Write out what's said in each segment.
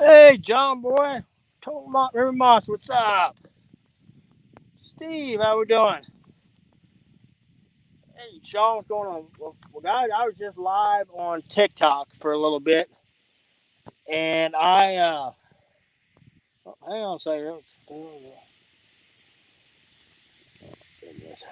Hey, John boy. Total River Moss, what's up? Steve, how we doing? Hey, Sean, what's going on? Well, guys, I was just live on TikTok for a little bit, and hang on a second. Goodness.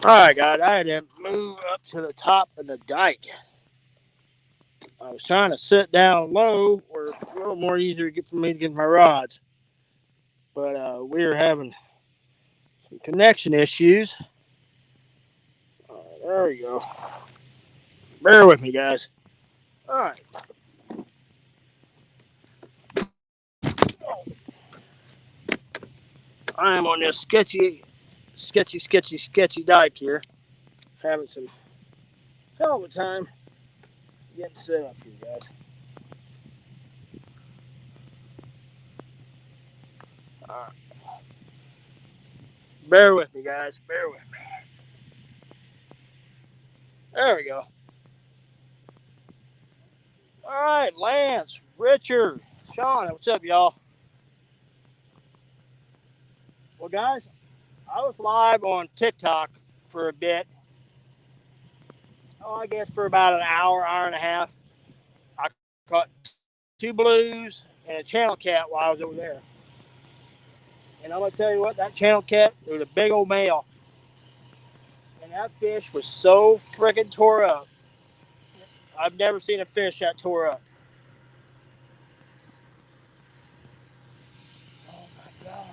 All right, guys, I had to move up to the top of the dike. I was trying to sit down low, where it's a little more easier to get for me to get my rods, but we were having some connection issues. There we go. Bear with me, guys. All right. I am on this sketchy dike here. Having some hell of a time getting set up here, guys. All right. Bear with me, guys. Bear with me. There we go. All right, Lance, Richard, Sean, what's up, y'all? Well, guys, I was live on TikTok for a bit. Oh, I guess for about an hour and a half. I caught two blues and a channel cat while I was over there. And I'm gonna tell you what, that channel cat, it was a big old male, and that fish was so freaking tore up. I've never seen a fish that tore up. Oh my god!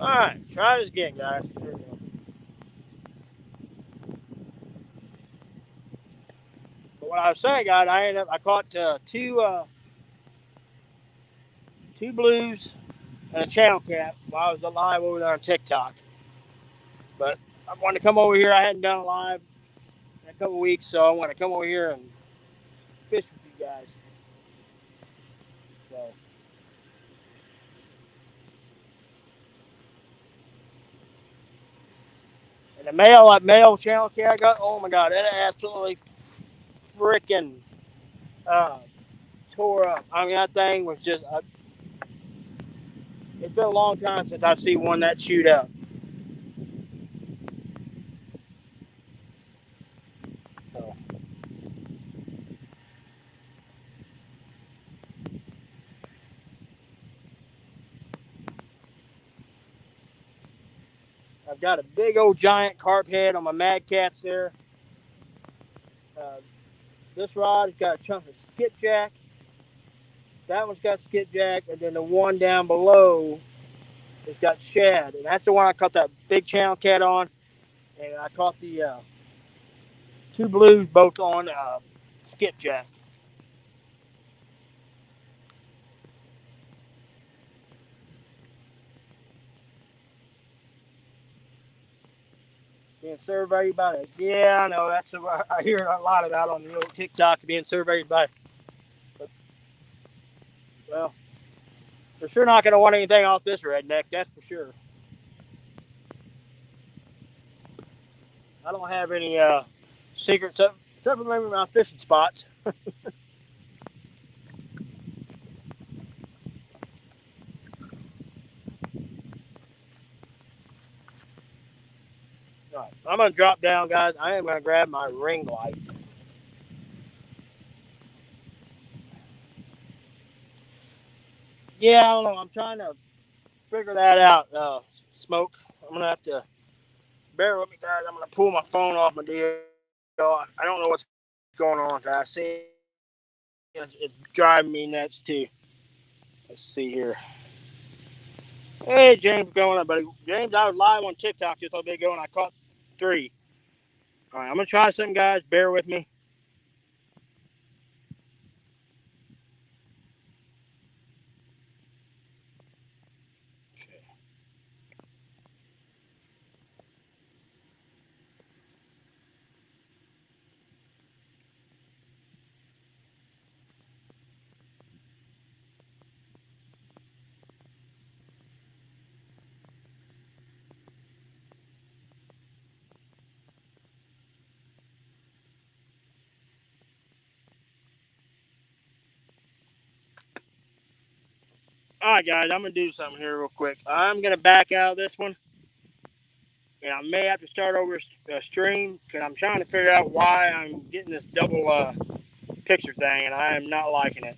All right, try this again, guys. Here we go. But what I was saying, guys, I caught two blues and a channel cat while I was live over there on TikTok. But I wanted to come over here. I hadn't done a live in a couple weeks, so I want to come over here and fish with you guys. So, and that male channel cat I got, oh my god, it absolutely freaking uh, tore up. I mean, that thing was just. It's been a long time since I've seen one that chewed up. So, I've got a big old giant carp head on my Mad Cats there. Uh, this rod's got a chunk of skipjack. That one's got skipjack, and then the one down below has got shad, and that's the one I caught that big channel cat on, and I caught the two blues both on skipjack. Being surveyed by it. Yeah, I know. I hear a lot about on the old TikTok being surveyed by. But, well, they're sure not going to want anything off this redneck. That's for sure. I don't have any secrets except for maybe my fishing spots. All right, I'm going to drop down, guys. I am going to grab my ring light. Yeah, I don't know. I'm trying to figure that out. Smoke. I'm going to have to bear with me, guys. I'm going to pull my phone off my deal. I don't know what's going on. I see it's driving me nuts too. Let's see here. Hey, James, what's going on, buddy? James, I was live on TikTok just a little bit ago, and I caught three. All right, I'm gonna try something, guys. Bear with me. All right, guys, I'm gonna do something here real quick. I'm gonna back out of this one, and I may have to start over a stream because I'm trying to figure out why I'm getting this double picture thing, and I am not liking it.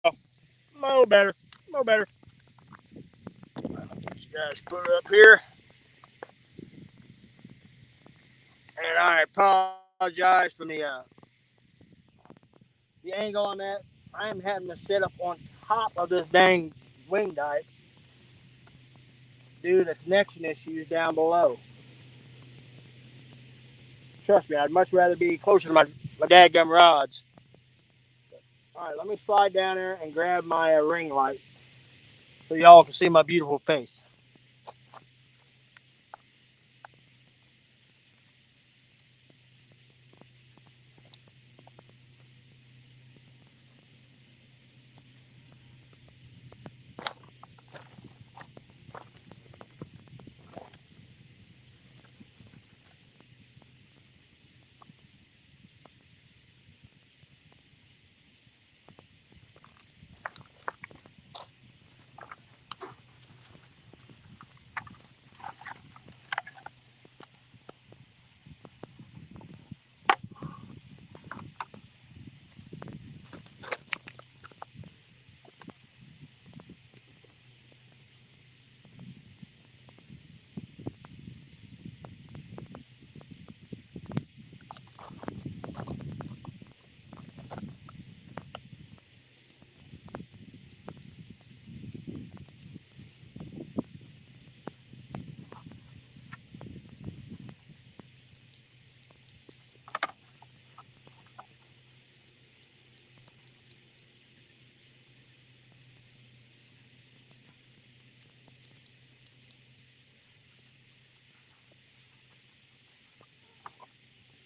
Oh, a little better, a little better. You guys put it up here, and I apologize for the angle on that. I am having to sit up on top of this dang wing dike due to the connection issues down below. Trust me, I'd much rather be closer to my dadgum rods. All right, let me slide down there and grab my ring light so y'all can see my beautiful face.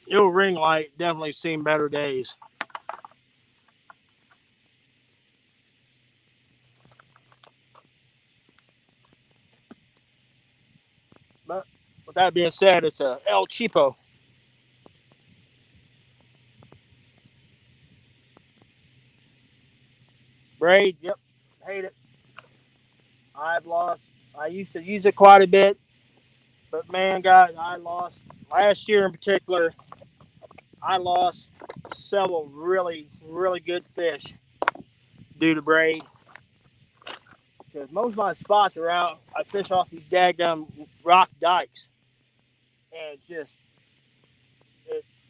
Your ring light definitely seen better days. But with that being said, it's a El Cheapo braid. Yep, hate it. I've lost. I used to use it quite a bit, but man, guys, I lost last year in particular. I lost several really good fish due to braid. Because most of my spots are out. I fish off these daggum rock dikes, and it,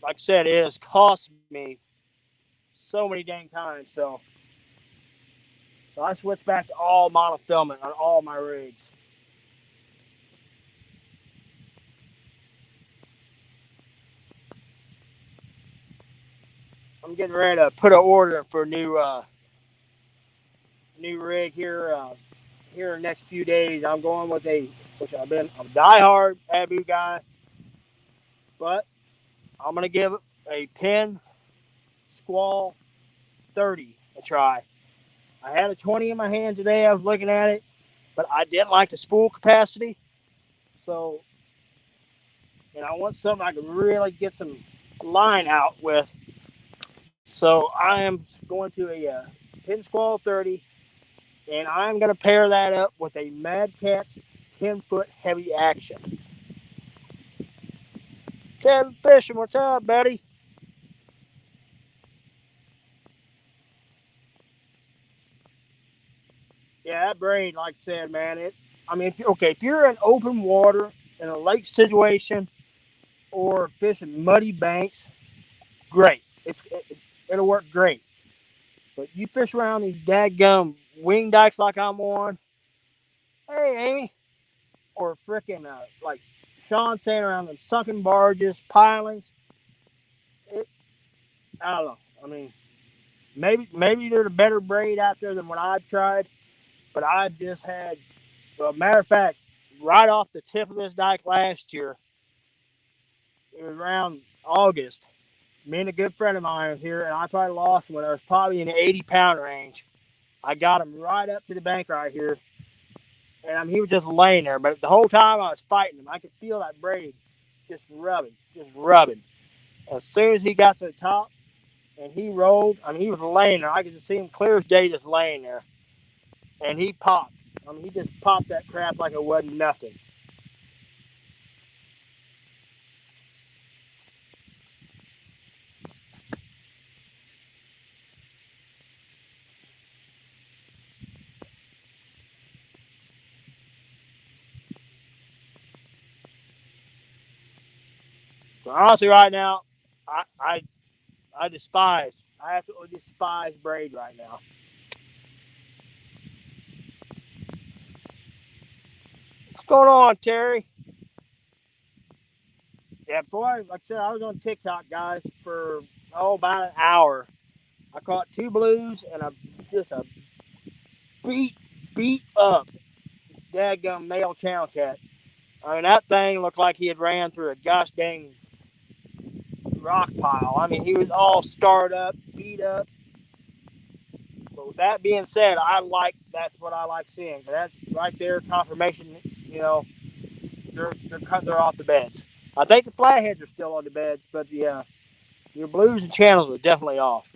like I said, it has cost me so many dang times. So I switched back to all monofilament on all my rigs. I'm getting ready to put an order for a new rig here in the next few days. I'm going with I'm a diehard Abu guy, but I'm gonna give a Penn Squall 30 a try. I had a 20 in my hand today. I was looking at it, but I didn't like the spool capacity. So, and I want something I can really get some line out with. So I am going to a Penn Squall 30, and I'm going to pair that up with a Mad Catch 10-foot heavy action. Kevin Fishing, what's up, buddy? Yeah, that braid, like I said, man, if you're in open water in a lake situation or fishing muddy banks, great. It'll work great. But you fish around these dadgum wing dikes like I'm on, hey, Amy, or frickin' like Sean saying around them sunken barges, pilings, it, I don't know. I mean, maybe there's a better braid out there than what I've tried, but I just had, well, matter of fact, right off the tip of this dike last year, it was around August. Me and a good friend of mine was here, and I probably lost him when I was probably in the 80-pound range. I got him right up to the bank right here, and he was just laying there. But the whole time I was fighting him, I could feel that braid just rubbing, just rubbing. As soon as he got to the top and he rolled, he was laying there. I could just see him clear as day just laying there. And he popped. He just popped that crap like it wasn't nothing. So honestly, right now, I, I, I absolutely despise braid right now. What's going on, Terry? Yeah, like I said, I was on TikTok, guys, for about an hour. I caught two blues and just a beat beat up dadgum male channel cat. That thing looked like he had ran through a gosh dang rock pile. He was all scarred up, beat up. But with that being said, that's what I like seeing. That's right there, confirmation. You know, they're off the beds. I think the flatheads are still on the beds, but your blues and channels are definitely off.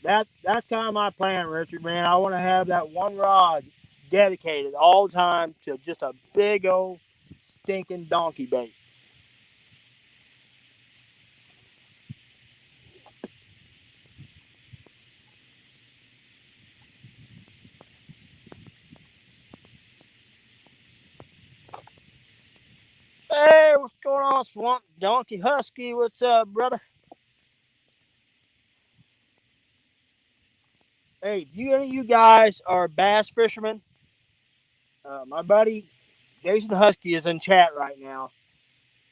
That's kind of my plan, Richard. Man, I want to have that one rod dedicated all the time to just a big old stinking donkey bait. Hey, what's going on, Swamp Donkey Husky? What's up, brother? Hey, any of you guys are bass fishermen? My buddy Jason Husky is in chat right now,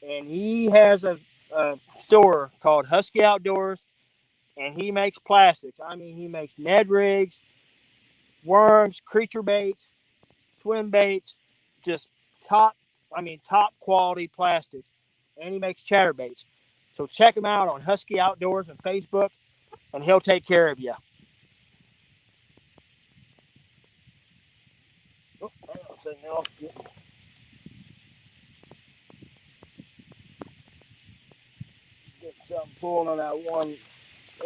and he has a store called Husky Outdoors, and he makes plastics. He makes Ned rigs, worms, creature baits, swim baits. just top, top quality plastics, and he makes chatterbaits. So check him out on Husky Outdoors on Facebook, and he'll take care of you. Oh, get something pulling on that one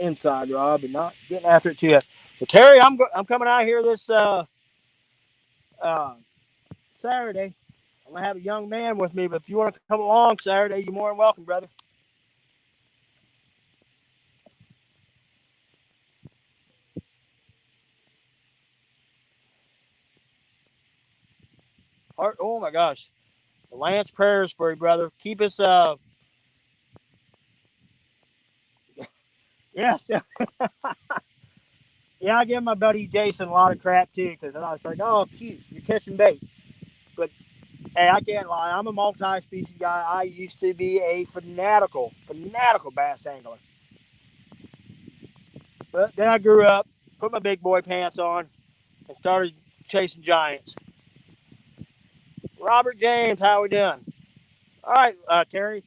inside rod, but not getting after it too yet. So Terry, I'm coming out here this uh, Saturday. I'm gonna have a young man with me, but if you want to come along Saturday, you're more than welcome, brother. Oh my gosh, Lance prayers for you, brother. Keep us yeah, yeah. I give my buddy Jason a lot of crap too because I was like, oh, cute, you're catching bait, but hey, I can't lie. I'm a multi-species guy. I used to be a fanatical bass angler. But then I grew up, put my big boy pants on, and started chasing giants. Robert James, how we doing? All right, Terry,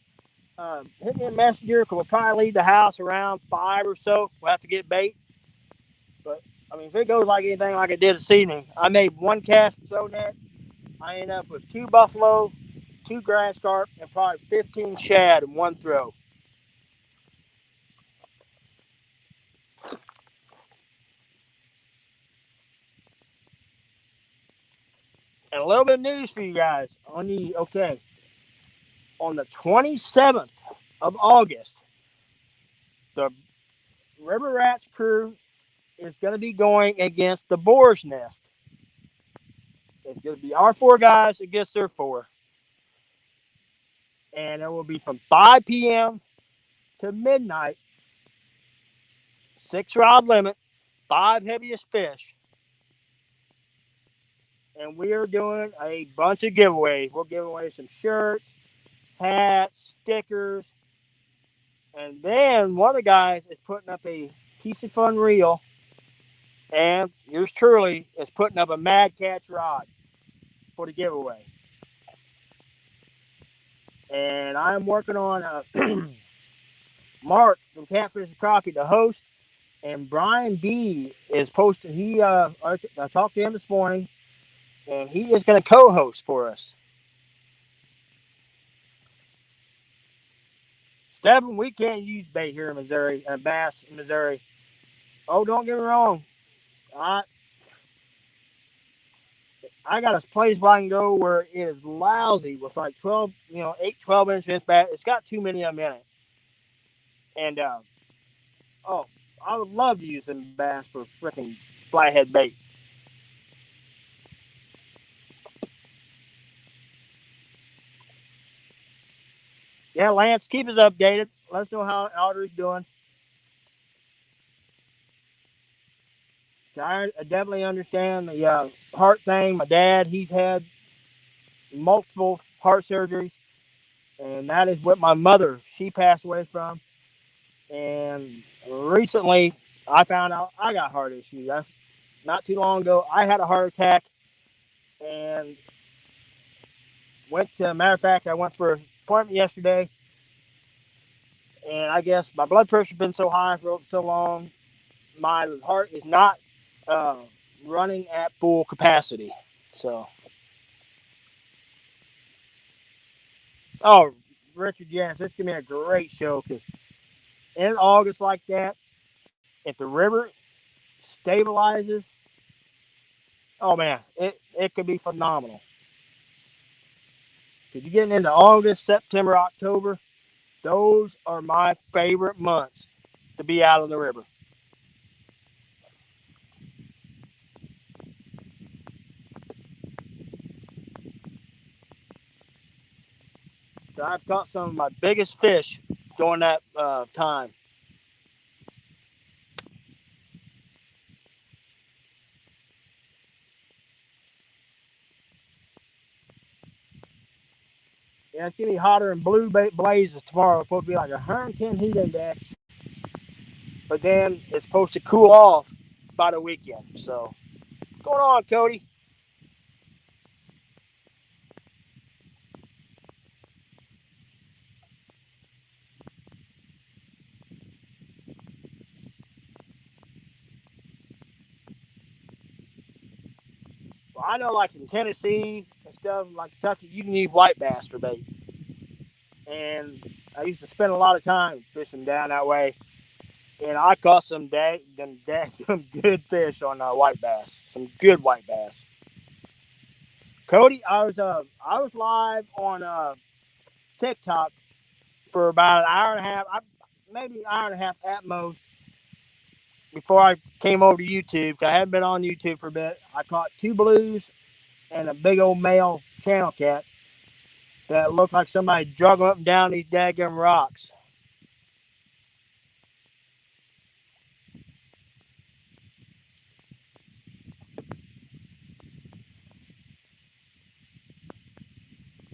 hit me a messenger because we'll probably leave the house around 5 or so. We'll have to get bait. But, if it goes like anything like it did this evening, I made one cast with so net. I ended up with 2 buffalo, 2 grass carp, and probably 15 shad in one throw. And a little bit of news for you guys. On the 27th of August, the River Rats crew is going to be going against the Boar's Nest. It's going to be our 4 guys against their 4. And it will be from 5 p.m. to midnight, 6 rod limit, 5 heaviest fish. And we are doing a bunch of giveaways. We'll give away some shirts, hats, stickers. And then one of the guys is putting up a piece of fun reel. And yours truly is putting up a Mad Catch rod for the giveaway. And I'm working on Mark from Catfish and Crockett, the host, and Brian B is posting. I talked to him this morning, and he is going to co-host for us. Stephen, we can't use bait here in Missouri, bass in Missouri. Oh, don't get me wrong. I I got a place where I can go where it is lousy with like 12, 8, 12-inch fish bass. It's got too many of them in it. And, oh, I would love to use some bass for freaking flathead bait. Yeah, Lance, keep us updated. Let us know how Alder's doing. I definitely understand the heart thing. My dad, he's had multiple heart surgeries, and that is what my mother, she passed away from. And recently, I found out I got heart issues. That's not too long ago. I had a heart attack and matter of fact, I went for an appointment yesterday, and I guess my blood pressure's been so high for so long, my heart is not uh, running at full capacity. So, oh, Richard, yes, this is gonna be a great show because in August like that, if the river stabilizes, oh man, it could be phenomenal. If you're getting into August, September, October, those are my favorite months to be out on the river. So I've caught some of my biggest fish during that time. Yeah, it's getting hotter and blue blazes tomorrow. It's supposed to be like 110 heat index, but then it's supposed to cool off by the weekend. So, what's going on, Cody? Well, I know, like in Tennessee and stuff, like Kentucky, you can use white bass for bait. And I used to spend a lot of time fishing down that way, and I caught some good fish on white bass, some good white bass. Cody, I was live on TikTok for about an hour and a half, maybe an hour and a half at most, before I came over to YouTube. 'Cause I hadn't been on YouTube for a bit. I caught two blues and a big old male channel cat that looked like somebody drug them up and down these daggum rocks.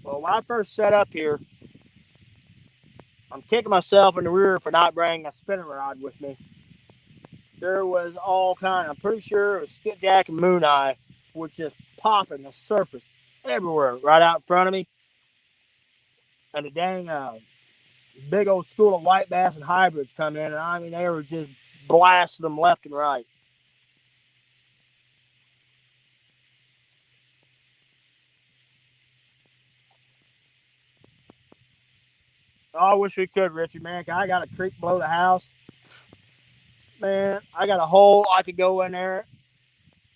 Well, when I first set up here, I'm kicking myself in the rear for not bringing a spinning rod with me. There was all kind. I'm pretty sure it was skipjack and moon eye, was just popping the surface everywhere, right out in front of me. And the dang big old school of white bass and hybrids come in, and I mean they were just blasting them left and right. Oh, I wish we could, Richard, man. I got a creek below the house, man. I got a hole I could go in there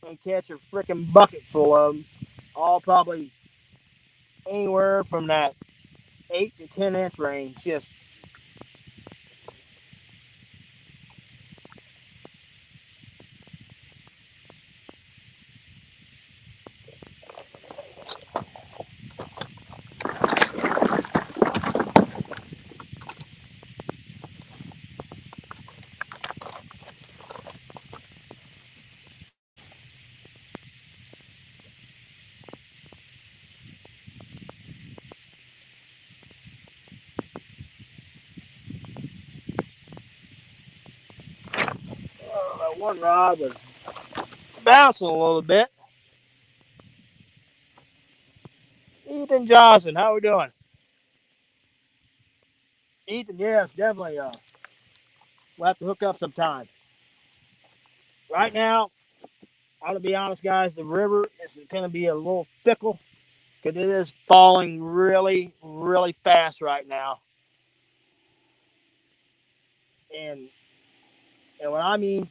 and catch a freaking bucket full of them, all probably anywhere from that 8 to 10 inch range. Just that one rod was bouncing a little bit. Ethan Johnson, how we doing? Ethan, yes, definitely. We'll have to hook up sometime. Right now, I'm gonna be honest, guys. The river is gonna be a little fickle because it is falling really, really fast right now. And when I mean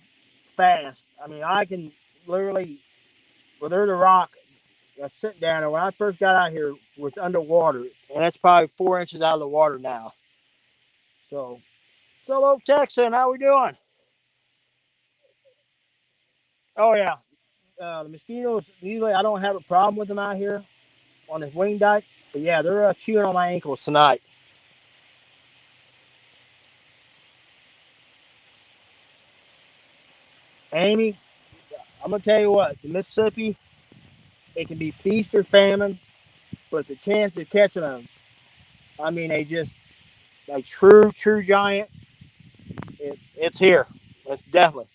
fast, I mean I can literally, well, there's a rock that's sitting down there. When I first got out here, was underwater, and it's probably 4 inches out of the water now. So, hello Texan, how we doing? Oh yeah, the mosquitoes. Usually, I don't have a problem with them out here on this wing dike, but yeah, they're chewing on my ankles tonight. Amy, I'm gonna tell you what, the Mississippi, it can be feast or famine, but the chance of catching them, I mean, they just like true giant. It's here. It's definitely.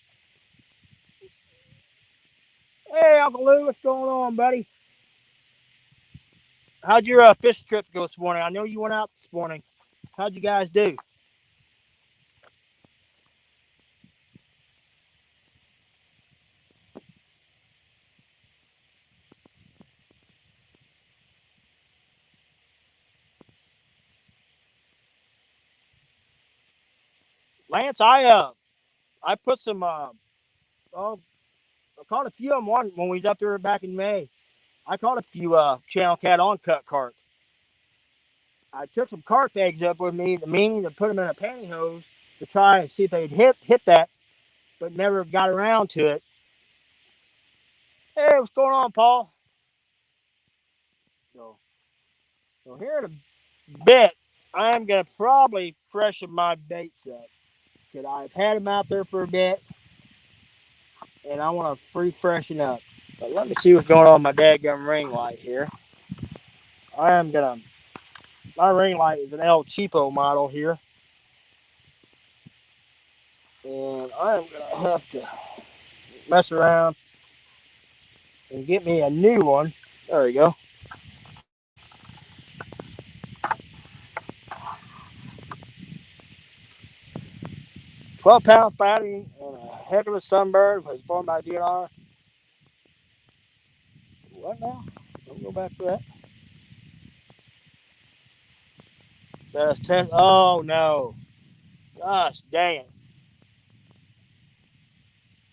Hey, Uncle Lou, what's going on, buddy? How'd your fish trip go this morning? I know you went out this morning. How'd you guys do? Lance, I put some oh, I caught a few of them when we was up there back in May. I caught a few channel cat on cut carp. I took some carp eggs up with me, the meaning to put them in a pantyhose to try and see if they'd hit that, but never got around to it. Hey, what's going on, Paul? So, so here in a bit, I am gonna probably freshen my baits up. Cause I've had them out there for a bit, and I want to freshen up. But let me see what's going on with my dadgum ring light here. I am gonna. My ring light is an El Cheapo model here, and I am gonna have to mess around and get me a new one. There we go. 12-pound fatty and a heck of a sunbird was born by DNR. What now? Don't go back to that. That's test. Oh no! Gosh dang it!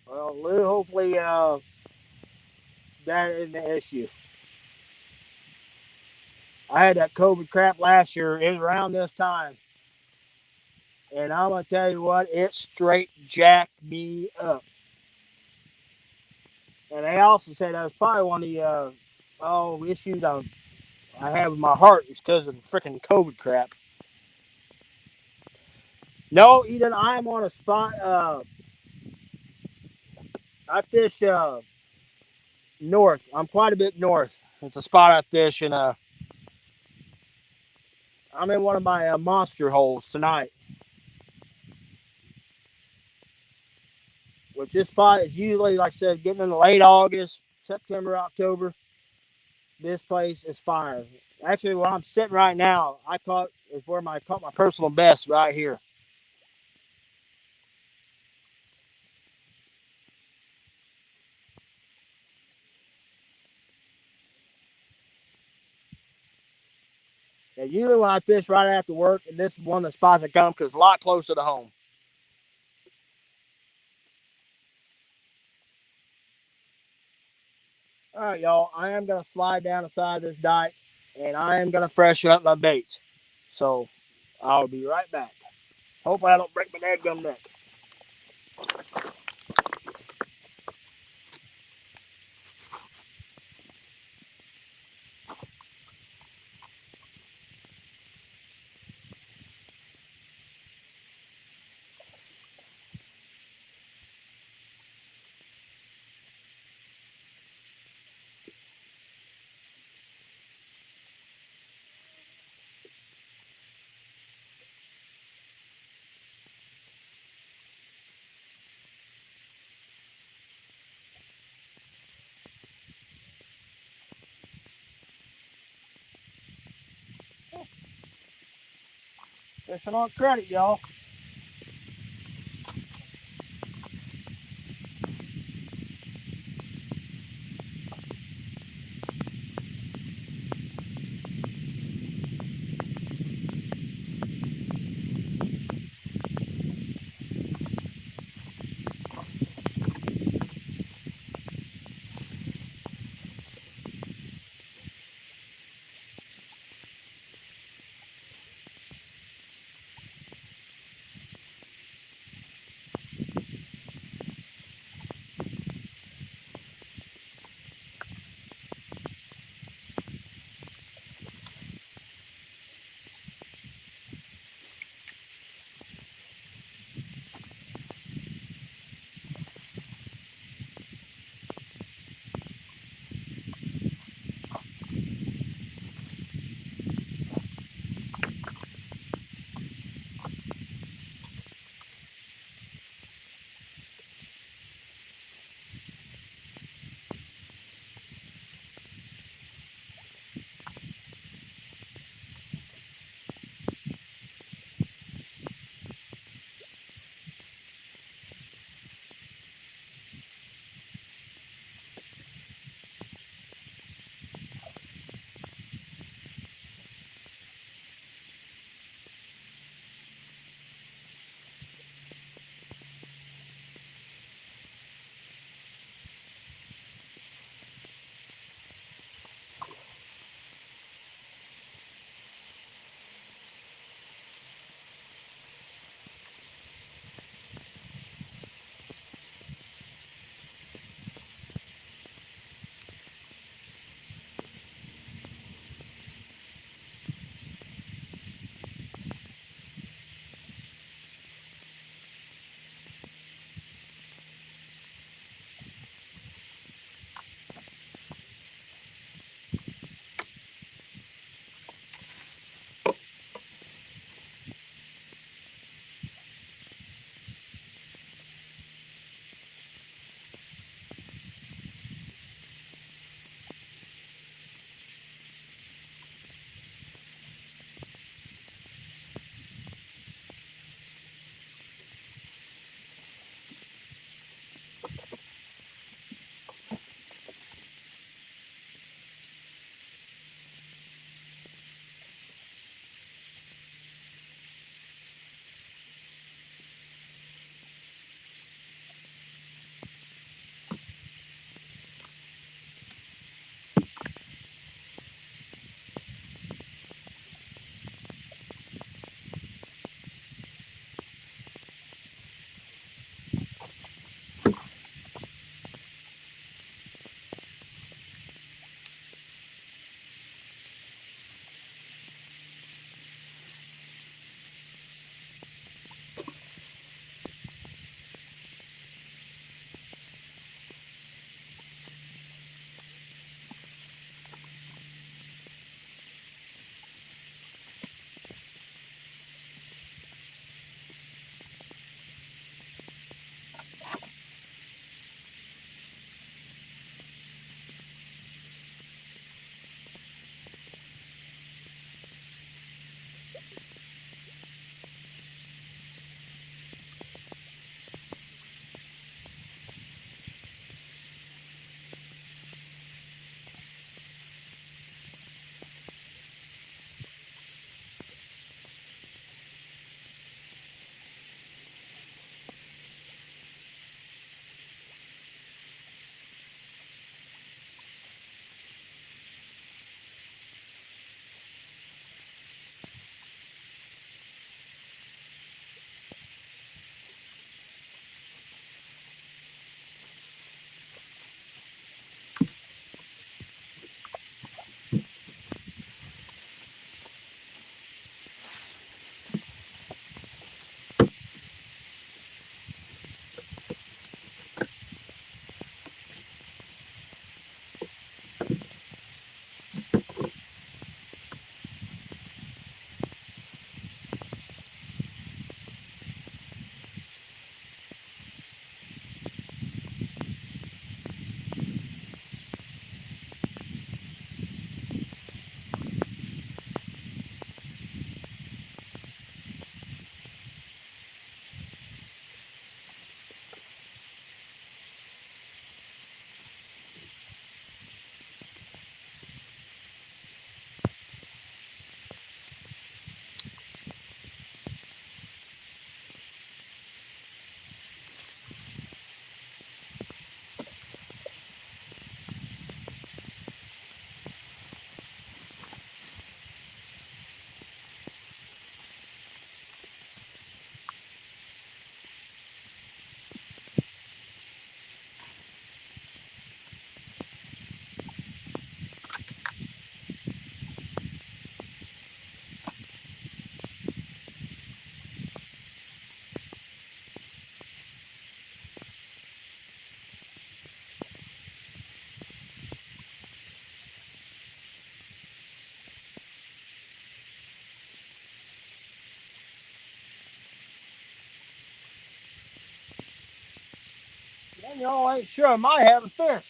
Well, Lou, hopefully that isn't the issue. I had that COVID crap last year. It was around this time, and I'm gonna tell you what, it straight jacked me up. And they also said that was probably one of the issues I have with my heart is because of the freaking COVID crap. No, Eden, I'm on a spot. I fish north. I'm quite a bit north. It's a spot I fish, and I'm in one of my monster holes tonight. Which this spot is usually, like I said, getting into late August, September, October. This place is fire. Actually, where I'm sitting right now, I caught is where I caught my personal best right here. And usually when I fish right after work, and this is one of the spots I come because it's a lot closer to home. All right, y'all. I am gonna slide down the side of this dike, and I am gonna freshen up my baits. So I'll be right back. Hopefully I don't break my dadgum neck. Fishing on credit, y'all. And y'all ain't sure I might have a fish.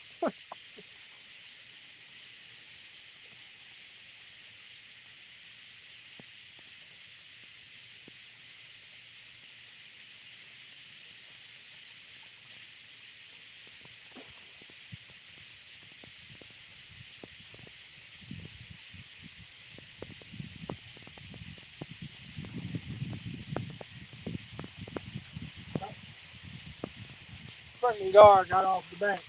Freaking guard got off the bank.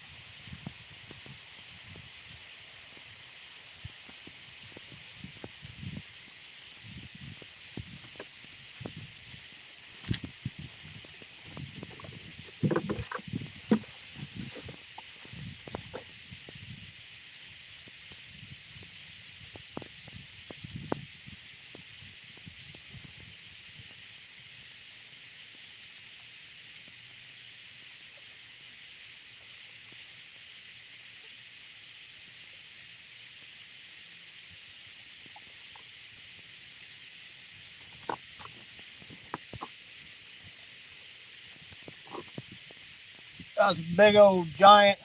That was a big old giant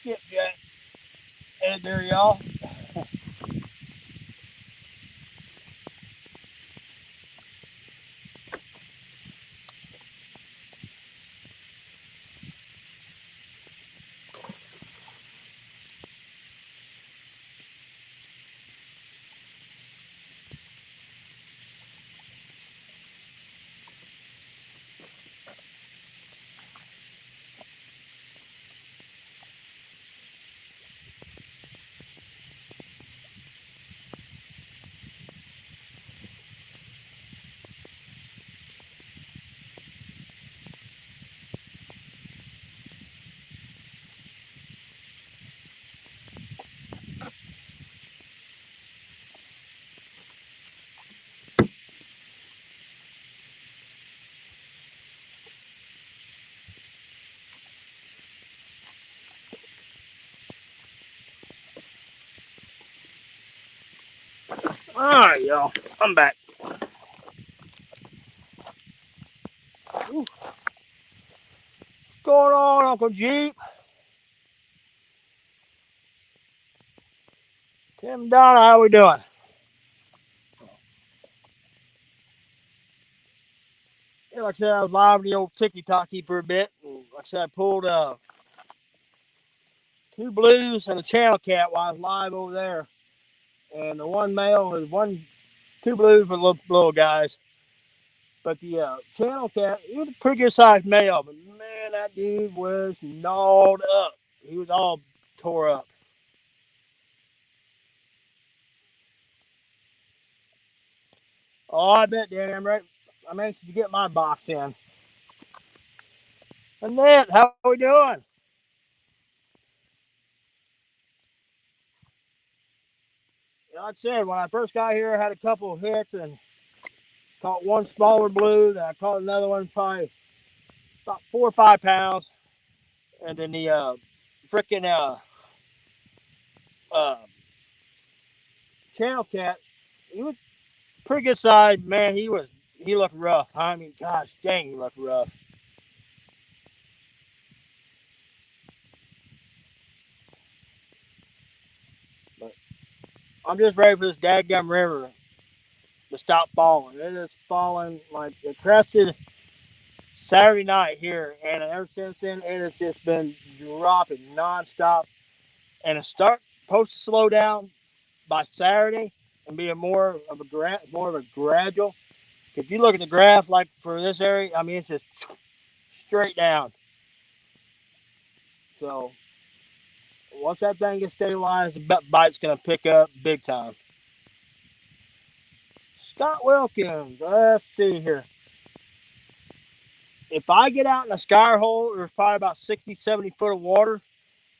skipjack headed there, y'all. All right, y'all. I'm back. Ooh. What's going on, Uncle Jeep? Tim Donna, how we doing? Yeah, like I said, I was live in the old Tiki Talkie for a bit. And like I said, I pulled two blues and a channel cat while I was live over there. And the one male was two blues for little guys. But the channel cat, he was a pretty good sized male. But man, that dude was gnawed up. He was all tore up. Oh, I bet, Danny, I'm anxious to get my box in. Annette, how we doing? Like I said, when I first got here, I had a couple of hits and caught one smaller blue. Then I caught another one, probably about 4 or 5 pounds. And then the freaking uh, channel cat, he was pretty good size. Man, he looked rough. I mean, gosh dang, he looked rough. But I'm just ready for this dadgum river to stop falling. It is falling like it crested Saturday night here, and ever since then, it has just been dropping nonstop. And it's supposed to slow down by Saturday and be more of a gradual. If you look at the graph, like for this area, I mean it's just straight down. So once that thing gets stabilized, the bite's gonna pick up big time. Scott Wilkins, let's see here. If I get out in a sky hole, there's probably about 60, 70 foot of water.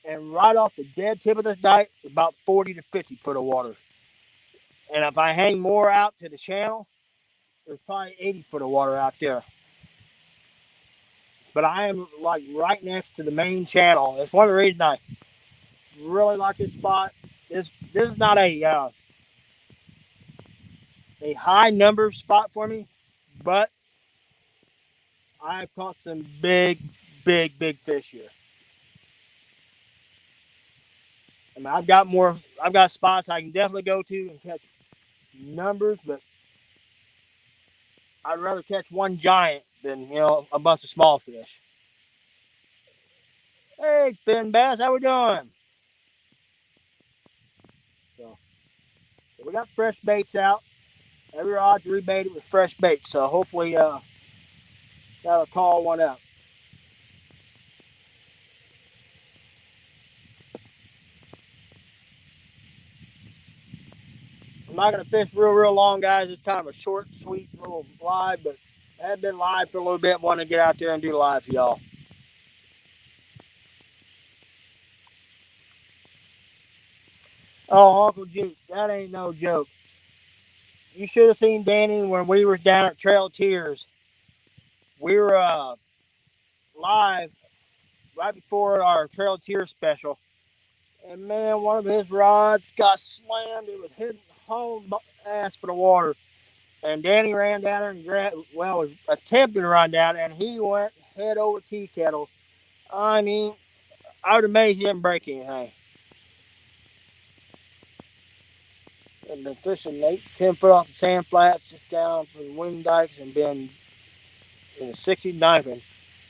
And right off the dead tip of the dike, about 40 to 50 foot of water. And if I hang more out to the channel, there's probably 80 foot of water out there. But I am like right next to the main channel. That's one of the reasons I really like this spot. This is not a high number spot for me, but I've caught some big big fish here. I mean, I've got spots I can definitely go to and catch numbers, but I'd rather catch one giant than, a bunch of small fish. Hey, fin bass, how we doing? So, we got fresh baits out. Every rod's rebaited with fresh baits, so hopefully that'll call one up. I'm not gonna fish real long, guys. It's kind of a short, sweet little live, but I have been live for a little bit. Want to get out there and do live for y'all. Oh, Uncle Juke, that ain't no joke. You should have seen Danny when we were down at Trail Tears. We were live right before our Trail Tears special, and man, one of his rods got slammed. It was hitting home ass for the water. And Danny ran down there and was attempting to run down, and he went head over tea kettle. I mean, I would amazed he didn't break anything. I've been fishing 8-10 foot off the sand flats just down from the wing dikes and been in the 60 knifing.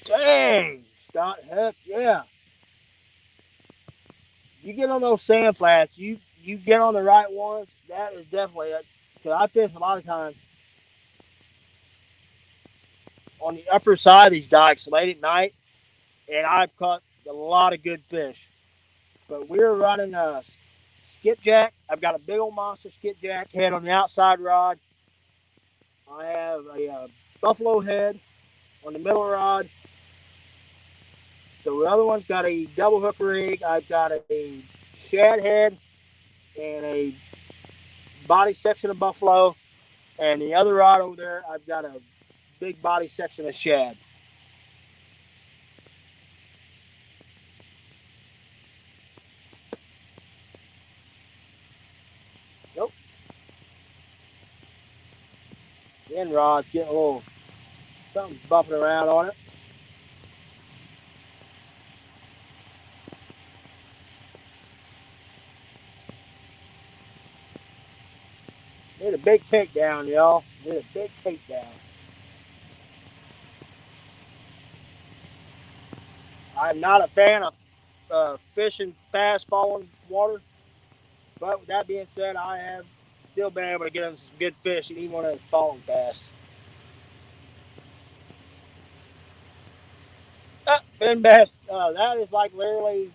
Dang, Scott, heck yeah. You get on those sand flats, you get on the right ones, that is definitely it. Because I fish a lot of times on the upper side of these dikes late at night, and I've caught a lot of good fish. But we're running a skipjack. I've got a big old monster skipjack head on the outside rod. I have a buffalo head on the middle rod. The other one's got a double hook rig. I've got a shad head and a body section of buffalo. And the other rod over there, I've got a big body section of shad. Nope. The end rod's getting a little something bumping around on it. Need a big takedown, y'all. Need a big takedown. I'm not a fan of fishing fast falling water, but with that being said, I have still been able to get in some good fish, even when it's falling fast. Fin bass, that is like literally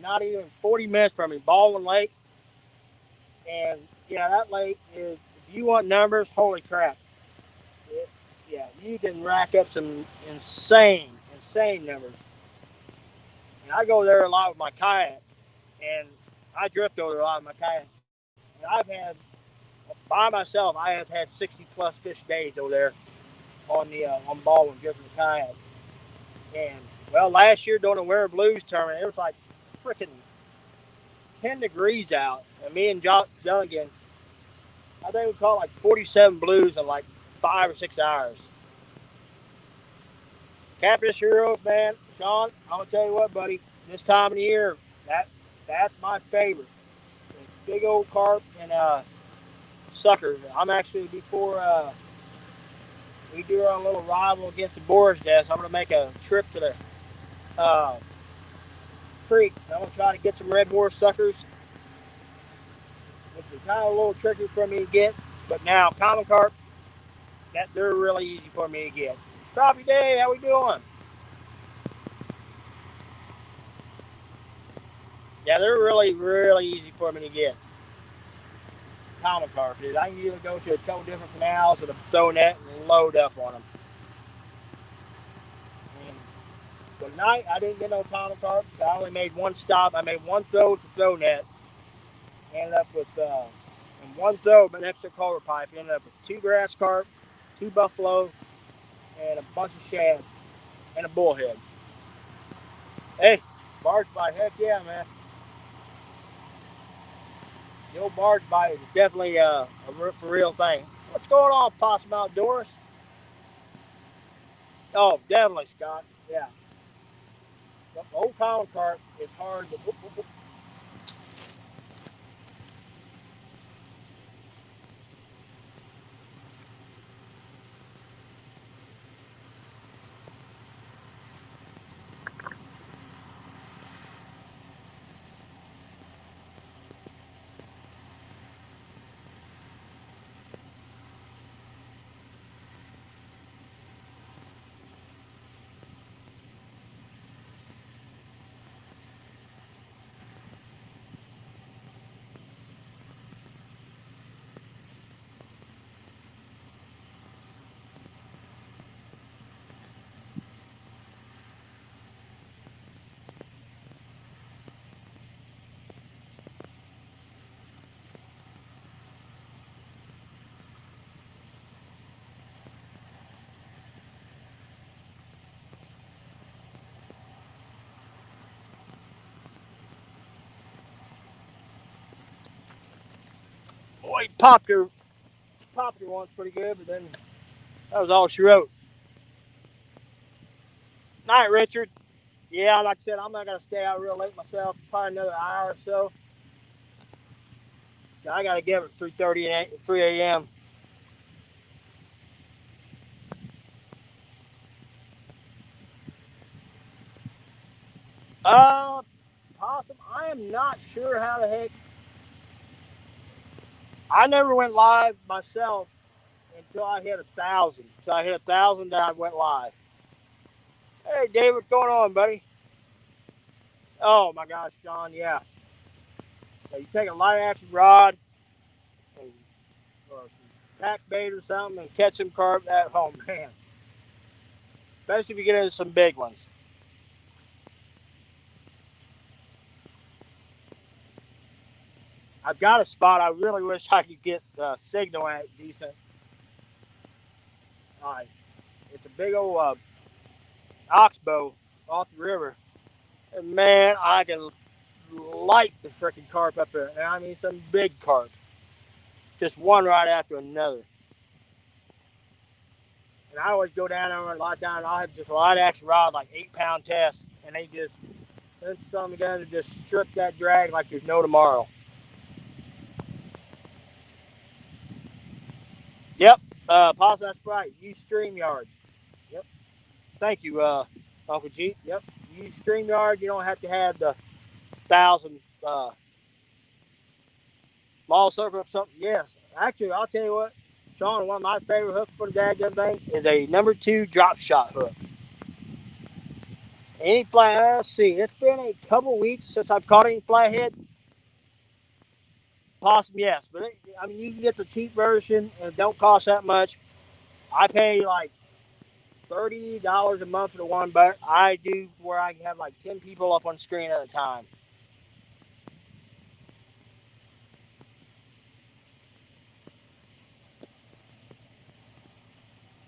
not even 40 minutes from me, Baldwin Lake. And yeah, that lake is, if you want numbers, holy crap. It, yeah, you can rack up some insane numbers. And I go there a lot with my kayak, and I drift over a lot with my kayak. And by myself, I have had 60 plus fish days over there on Baldwin drifting the kayak. And well, last year during the Winter Blues tournament, it was like freaking 10 degrees out, and me and Dunnigan, I think we caught like 47 blues in like 5 or 6 hours. Catfish Heroes, man, Sean, I'm gonna tell you what, buddy, this time of the year, that's my favorite. It's big old carp and suckers. I'm actually before we do our little rival against the Boar's Nest, I'm gonna make a trip to the uh, creek. I'm gonna try to get some red boar suckers. It's kind of a little tricky for me to get, but now common carp, that they're really easy for me to get. Crappie Day, how we doing? Yeah, they're really easy for me to get. Common carp, dude. I can either go to a couple different canals with a throw net and load up on them. And tonight I didn't get no common carp. I only made one stop. I made one throw with the throw net. Ended up with in one throw, but an extra culvert pipe. Ended up with 2 grass carp, 2 buffalo, and a bunch of shad and a bullhead. Hey, barge bite, heck yeah, man. The old barge bite is definitely a for real thing. What's going on, Possum Outdoors? Oh, definitely, Scott. Yeah. The old common carp is hard to. Whoop, whoop, whoop. Boy, popped her once pretty good, but then that was all she wrote. Night, Richard. Yeah, like I said, I'm not gonna stay out real late myself. Probably another hour or so. I gotta get up at 3:30 and 3 a.m. Uh, Possum. I am not sure how the heck. I never went live myself until I hit 1,000. Until I hit 1,000, then I went live. Hey, Dave, what's going on, buddy? Oh my gosh, Sean. Yeah. So you take a light action rod and, or some pack bait or something and catch some carp. That oh man, especially if you get into some big ones. I've got a spot. I really wish I could get signal at decent. It's a big old oxbow off the river. And man, I can light the freaking carp up there. And I mean, some big carp. Just one right after another. And I always go down there and lot down, and I'll have just a light action rod, like 8 pound test. And they just, put some together, just strip that drag like there's no tomorrow. Yep. Paul, that's right. Use StreamYard. Yep. Thank you, Uncle G. Yep. Use StreamYard. You don't have to have the 1,000 small circle or something. Yes. Actually, I'll tell you what, Sean, one of my favorite hooks for the dadgum thing is a #2 drop shot hook. Any flat, let's see, it's been a couple weeks since I've caught any flathead. Possum, yes. But I mean, you can get the cheap version and it don't cost that much. I pay like $30 a month for the one, but I do where I can have like 10 people up on screen at a time.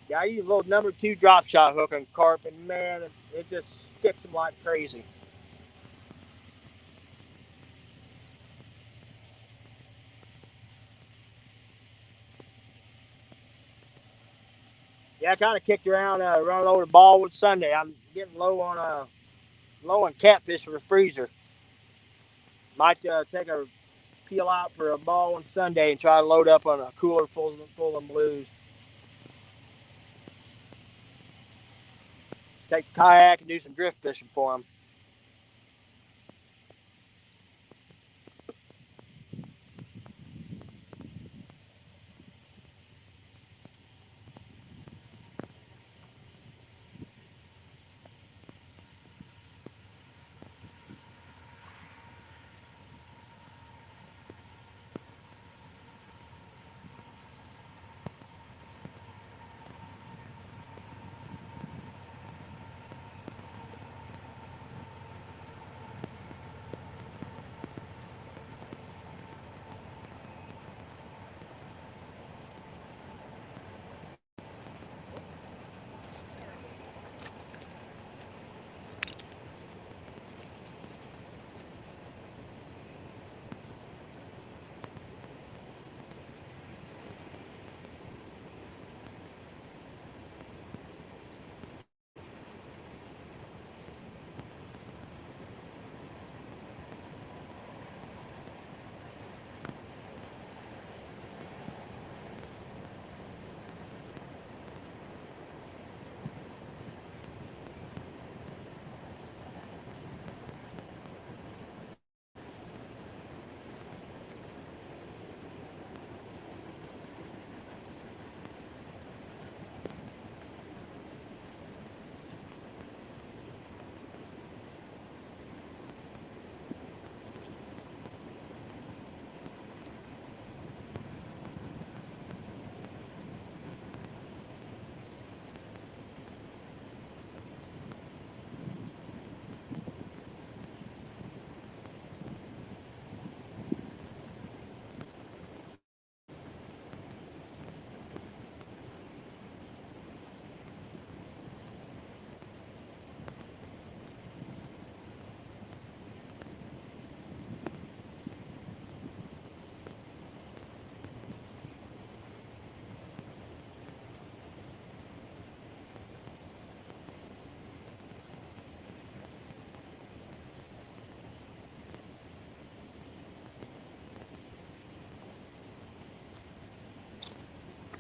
Yeah, I use a little #2 drop shot hook on carp, and man, it just sticks them like crazy. Yeah, I kind of kicked around running over to Ballwood Sunday. I'm getting low on catfish for the freezer. Might take a peel out for a Ballwood Sunday and try to load up on a cooler full of blues. Take a kayak and do some drift fishing for them.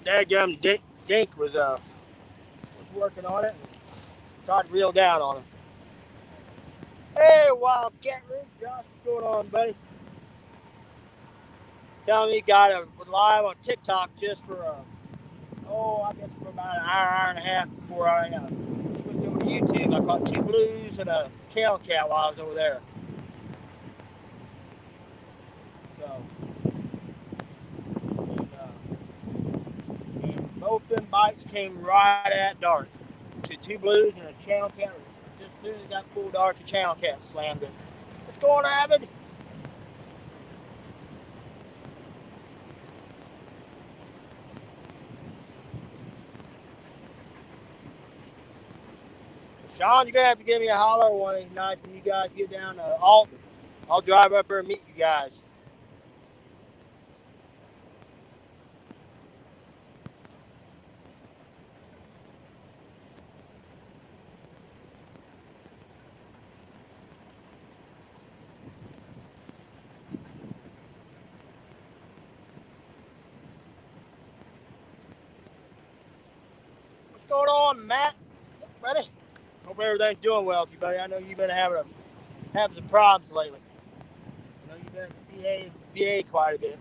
dadgum dink was working on it and tried to reel down on him. Hey, Wildcat Ridge, Josh, what's going on, buddy? Telling me he got a live on TikTok just for I guess for about an hour and a half before I switched over to YouTube. I caught 2 blues and a channel cat while I was over there. So, and both them bites came right at dark. To 2 blues and a channel cat. Just as soon as it got full dark, the channel cat slammed it. What's going on, Avid? Sean, you're gonna have to give me a holler one of these nights when you guys get down to Alton. I'll drive up there and meet you guys. What's going on, Matt? Buddy? Hope everything's doing well with you, buddy. I know you've been having some problems lately. I know you've been at the VA quite a bit.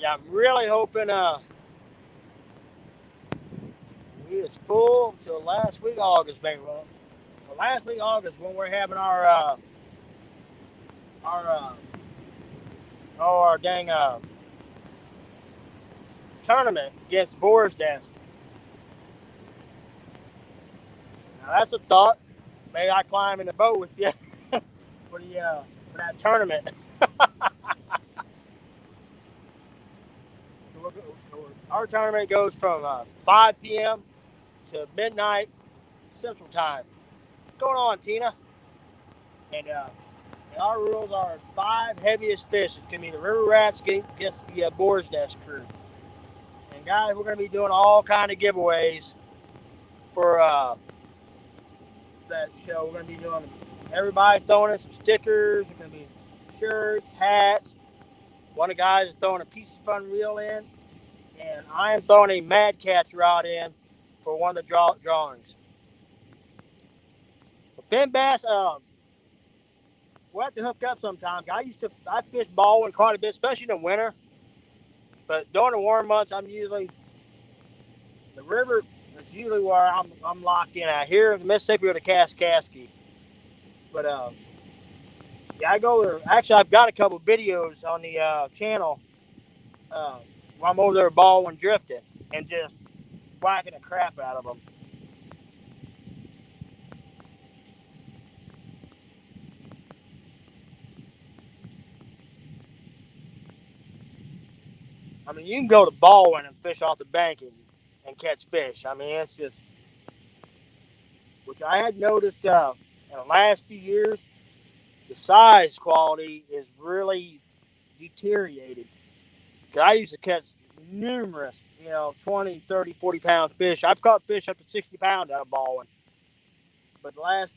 Yeah, I'm really hoping it's full till last week of August, maybe. Well, last week of August when we're having our our dang tournament against Boar's Nest. Now that's a thought. Maybe I climb in the boat with you for for that tournament. Our tournament goes from 5 p.m. to midnight Central Time. What's going on, Tina? And our rules are 5 heaviest fish. It's going to be the river rats against the Boar's Nest crew. And guys, we're going to be doing all kind of giveaways for that show. We're going to be doing everybody throwing in some stickers. We're going to be shirts, hats. One of the guys is throwing a piece of fun reel in, and I am throwing a Mad Catch rod in for one of the drawings. But fin bass, we'll have to hook up sometime. I fish Baldwin quite a bit, especially in the winter. But during the warm months, I'm usually the river is usually where I'm locked in at. Here in the Mississippi or the Kaskaskia. But yeah, I go there. Actually, I've got a couple videos on the channel where I'm over there Baldwin drifting and just whacking the crap out of them. I mean, you can go to Baldwin and fish off the bank and catch fish. I mean, it's just, which I had noticed in the last few years, the size quality is really deteriorated. Cause I used to catch numerous, 20, 30, 40 pound fish. I've caught fish up to 60 pounds out of Baldwin. But the last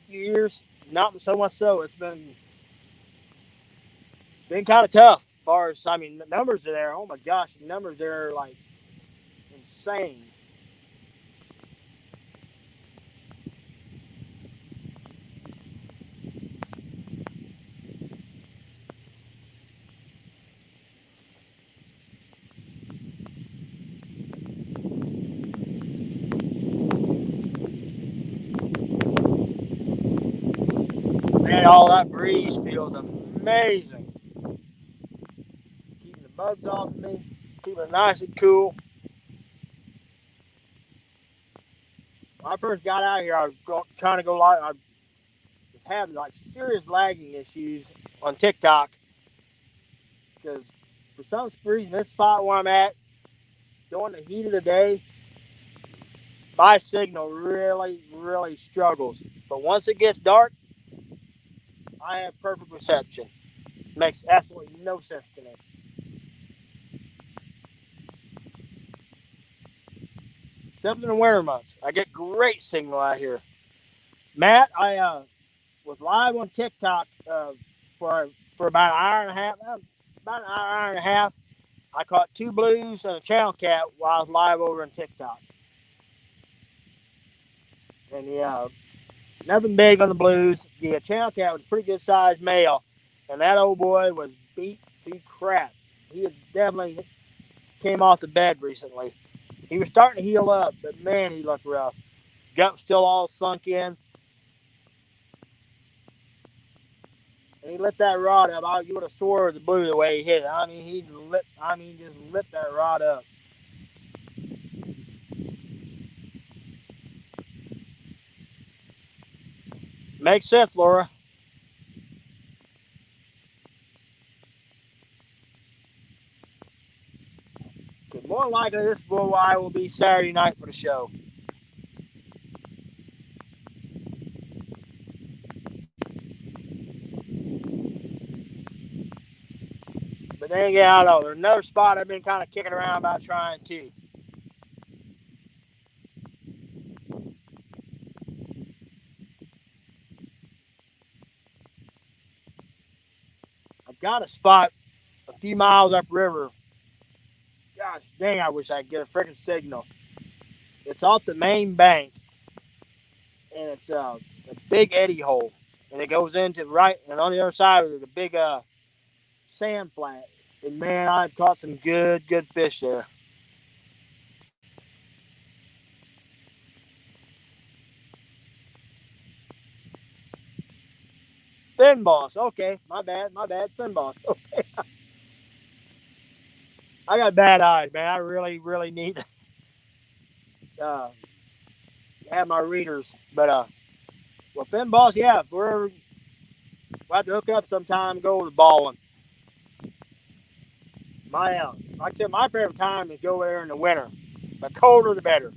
few years, not so much so. It's been kind of tough. As far as, I mean, the numbers are there. Oh my gosh, the numbers there are like insane. Man, all that breeze feels amazing. Keeping the bugs off of me, keeping it nice and cool. When I first got out here, I was trying to go live. I was having like serious lagging issues on TikTok because for some reason, this spot where I'm at, during the heat of the day, my signal really, really struggles. But once it gets dark, I have perfect reception. Makes absolutely no sense to me. Except in the winter months, I get great signal out here. Matt, I was live on TikTok for for about an hour and a half. About an hour and a half. I caught two blues and a channel cat while I was live over on TikTok. And yeah, nothing big on the blues. The channel cat was a pretty good sized male, and that old boy was beat to crap. He had definitely came off the bed recently. He was starting to heal up, but man, he looked rough. Gut still all sunk in. And he lit that rod up. You would have swore it was blue the way he hit it. I mean, just lit that rod up. Makes sense, Laura. Because more likely this bullwhite will be Saturday night for the show. But then again, I don't know. There's another spot I've been kind of kicking around about trying too. I've got a spot a few miles upriver. Gosh dang, I wish I could get a freaking signal. It's off the main bank, and it's a big eddy hole, and it goes into right, and on the other side of it is a big sand flat. And man, I've caught some good fish there. Fin boss, okay, my bad, fin boss. Okay, I got bad eyes, man. I really need to have my readers, but well, fin boss, yeah, we'll have to hook up sometime and go to balling. Like I said, my favorite time is go there in the winter. The colder, the better.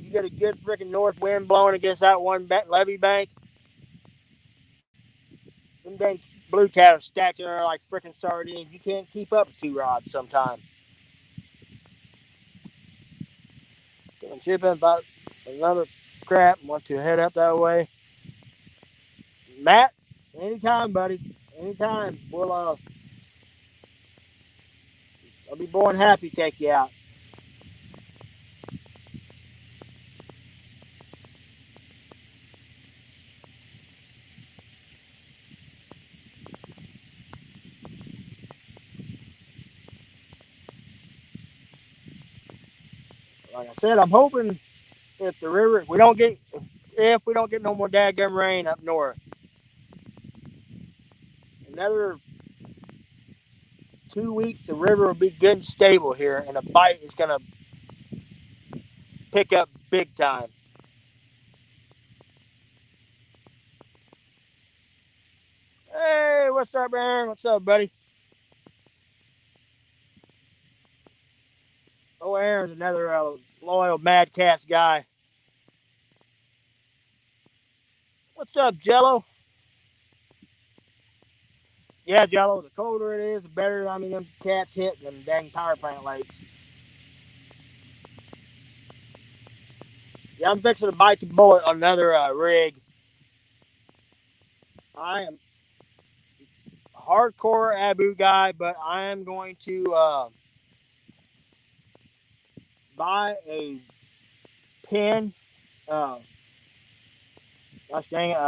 You get a good freaking north wind blowing against that one levee bank. Them dang blue cat are stacked there like freaking sardines. You can't keep up with two rods sometimes. So I'm shipping about another crap. Want to head up that way. Matt, anytime, buddy. Anytime. I'll be born happy to take you out. Like I said, I'm hoping if the river, if we don't get no more dadgum rain up north, another 2 weeks, the river will be good and stable here, and the bite is going to pick up big time. Hey, what's up, Aaron? What's up, buddy? Oh, Aaron's another loyal Mad Cats guy. What's up, Jello? Yeah, Jello, the colder it is, the better. I mean, them cats hit them dang power plant lakes. Yeah, I'm fixing to bite the bullet on another rig. I am a hardcore Abu guy, but I am going to buy a pin. Uh, gosh dang it,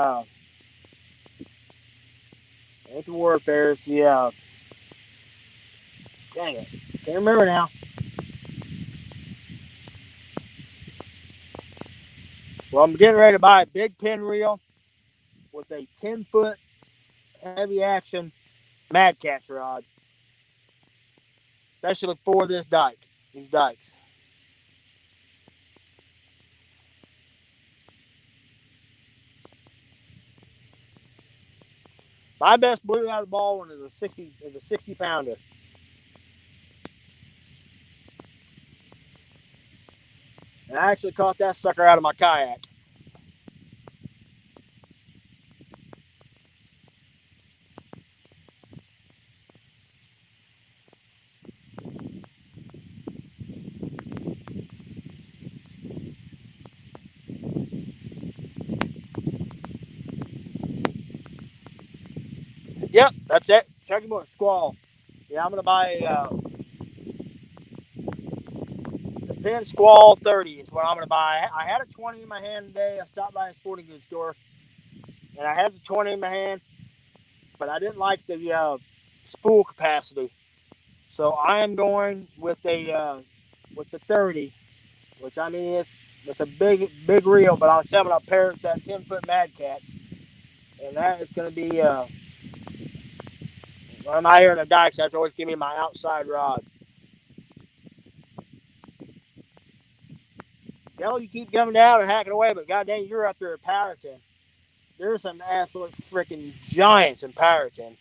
ain't the warfare. It's the dang it, can't remember now. Well, I'm getting ready to buy a big pin reel with a 10-foot heavy action Mad Catch rod, especially for these dikes. My best blue out of the ball one is a 60 pounder. And I actually caught that sucker out of my kayak. Yep, that's it. Chucky Moore Squall. Yeah, I'm gonna buy the Penn Squall 30 is what I'm gonna buy. I had a 20 in my hand today. I stopped by a sporting goods store and I had the 20 in my hand, but I didn't like the spool capacity. So I am going with the 30, which I mean it's a big reel, but I'm coming up pair with that 10-foot Mad Cat, and that is going to be when I'm out here in the dikes. That's always give me my outside rod. Yellow, you keep coming down and hacking away, but goddamn, you're up there at Powderton. There's some absolute freaking giants in Powderton.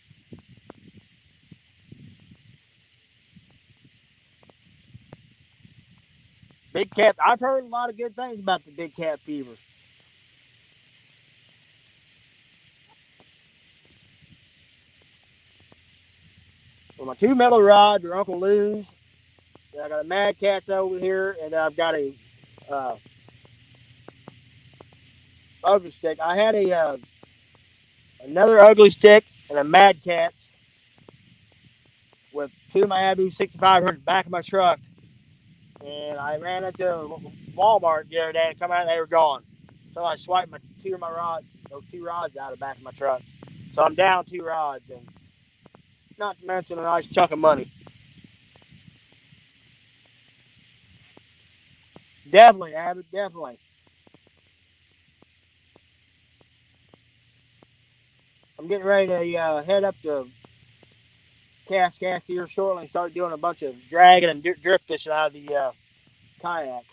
Big cat. I've heard a lot of good things about the big cat fever. Well, my two metal rods are Uncle Lou's. I got a Mad Cat's over here, and I've got a uh, ugly stick. I had a another ugly stick and a Mad Cat with two of my Abu 6500 back of my truck, and I ran into Walmart the other day and come out and they were gone. So I swiped those two rods out of the back of my truck. So I'm down two rods, and not to mention a nice chunk of money. Definitely, Abbott, definitely. I'm getting ready to head up to Cascade here shortly and start doing a bunch of dragging and drift fishing out of the kayak.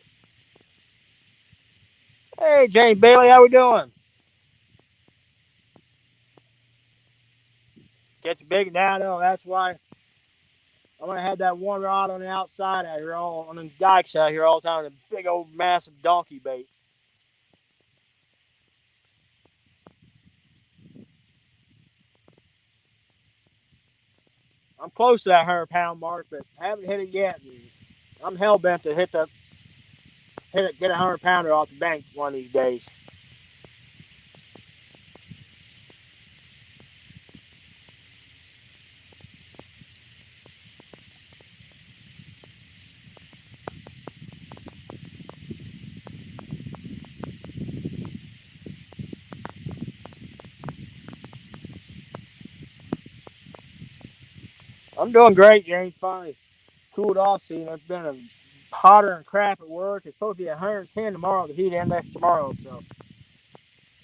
Hey, James Bailey, how we doing? Gets big now, though. That's why I'm gonna have that one rod on the outside out here, all on the dikes out here all the time. A big old massive donkey bait. I'm close to that 100-pound mark, but I haven't hit it yet. I'm hell bent to get a 100-pounder off the bank one of these days. I'm doing great, James. Finally cooled off. See, it's been a hotter and crap at work. It's supposed to be 110 tomorrow. The heat index tomorrow, so.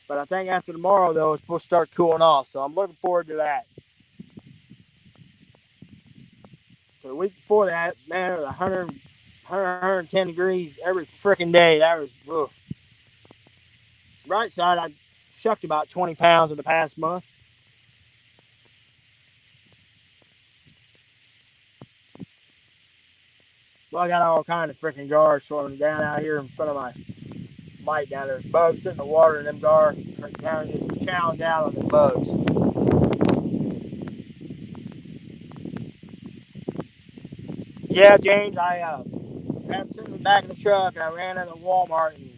But I think after tomorrow, though, it's supposed to start cooling off. So I'm looking forward to that. So the week before that, man, it was 110 degrees every freaking day. That was, ugh. Right side, I shucked about 20 pounds in the past month. Well, I got all kind of freaking guards swimming down out here in front of my light down there. Bugs sitting in the water in them guards right down and just chowing down on the bugs. Yeah, James, I had sitting in the back of the truck and I ran into Walmart and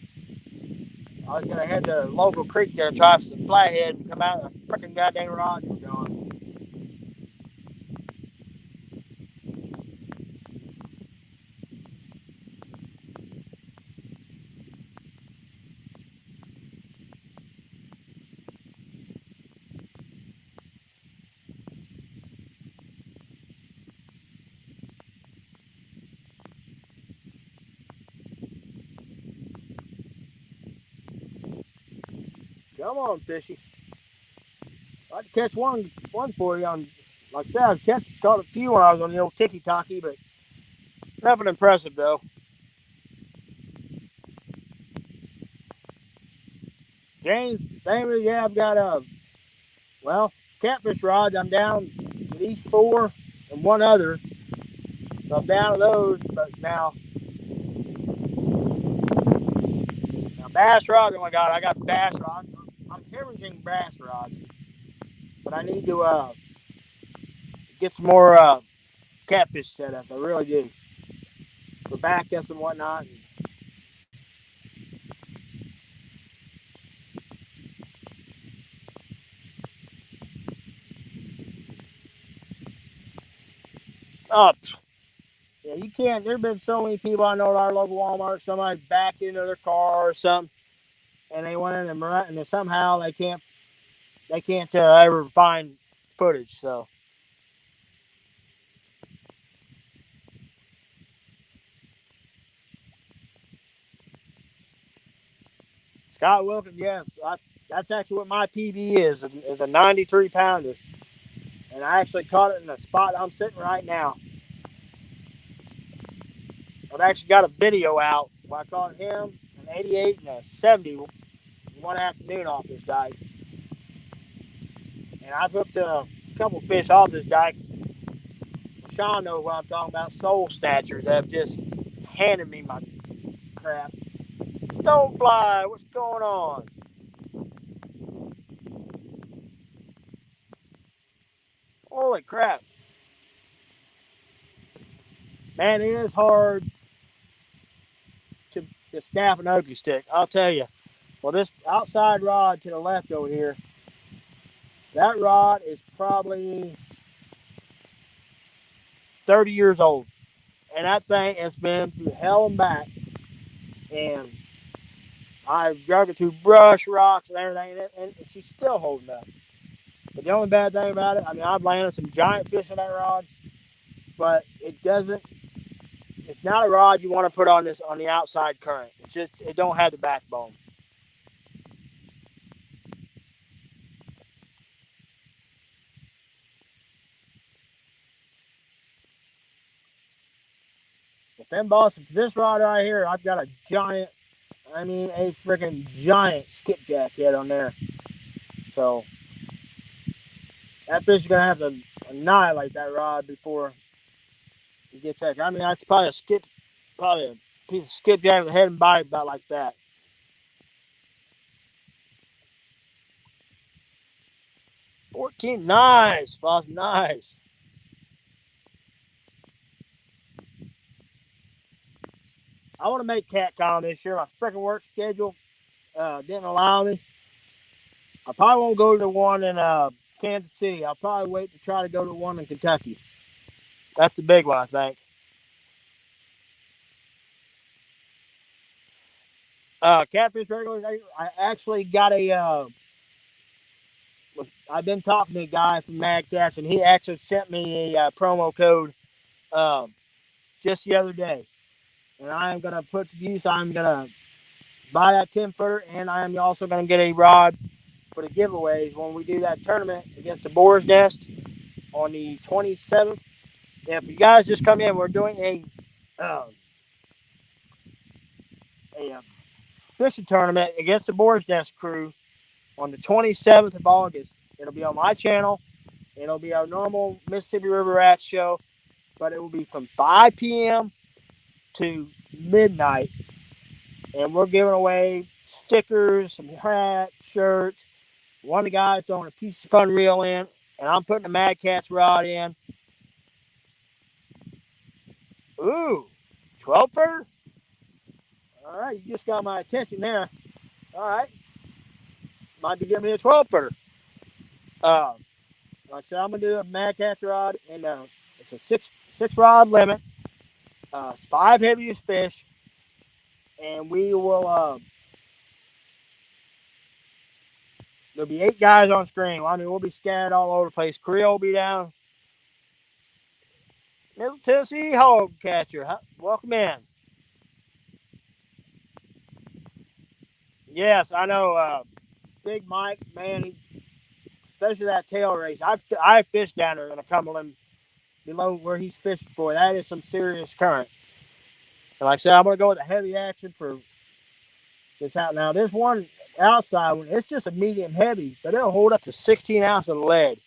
I was gonna head to the local creek there and try some flathead and come out and the freaking goddamn rod was gone. Come on, fishy. I'd catch one for you on, like I said, caught a few when I was on the old Tiki Taki, but nothing impressive though. James, same yeah, I've got well, catfish rods. I'm down these four and one other, so I'm down to those. But now bass rods. Oh my God, I got bass rods. I'm hemorrhaging bass rods, but I need to get some more catfish set up. I really do for backups and whatnot. Oh, yeah, you can't. There's been so many people I know at our local Walmart. Somebody backed into their car or something, and they went in and somehow they can't ever find footage. So Scott Wilkins, yes, that's actually what my PB is a 93 pounder, and I actually caught it in the spot I'm sitting right now. I've actually got a video out where I caught him an 88 and a 70 one afternoon off this guy, and I've hooked a couple fish off this guy. Sean knows what I'm talking about. Soul snatchers that have just handed me my crap. Stonefly, what's going on? Holy crap. Man, it is hard to, to snap an okie stick. I'll tell you. Well, this outside rod to the left over here, that rod is probably 30 years old. And that thing has been through hell and back. And I've drug it through brush, rocks, and everything, and she's still holding up. But the only bad thing about it, I mean, I've landed some giant fish on that rod, but it's not a rod you want to put on the outside current. It don't have the backbone. If them bosses, this rod right here, I've got a giant, I mean, a freaking giant skipjack head on there. So that fish is gonna have to annihilate that rod before he gets that. I mean, that's probably a piece of skipjack with a head and body about like that. 14, nice, boss, nice. I want to make cat con this year. My freaking work schedule didn't allow me. I probably won't go to the one in Kansas City. I'll probably wait to try to go to the one in Kentucky. That's the big one, I think. Catfish regulars. I actually got a. I've been talking to a guy from Mad Cats, and he actually sent me a promo code um, just the other day, and I am gonna put to use. I'm gonna buy that 10 footer, and I am also gonna get a rod for the giveaways when we do that tournament against the Boar's Nest on the 27th. And if you guys just come in, we're doing uh, a fishing tournament against the Boar's Nest crew on the 27th of August. It'll be on my channel. It'll be our normal Mississippi River Rat show, but it will be from 5 p.m. to midnight. And we're giving away stickers, some hats, shirts. One of the guys throwing a piece of fun reel in, and I'm putting a Mad Cat's rod in. Ooh, 12 footer? All right, you just got my attention there. All right, might be giving me a 12 footer. Uh, like I said, I'm gonna do a Mad Cat's rod, and it's a six rod limit, 5 heaviest fish, and we will. There'll be 8 guys on screen. Well, I mean, we'll be scattered all over the place. Creel will be down. Middle Tennessee hog catcher. Welcome in. Yes, I know. Big Mike, man, especially that tail race. I fished down there in the Cumberland below where he's fishing for. That is some serious current. And like I said, I'm going to go with a heavy action for this out. Now, this one outside one, it's just a medium heavy, but it'll hold up to 16 ounces of lead.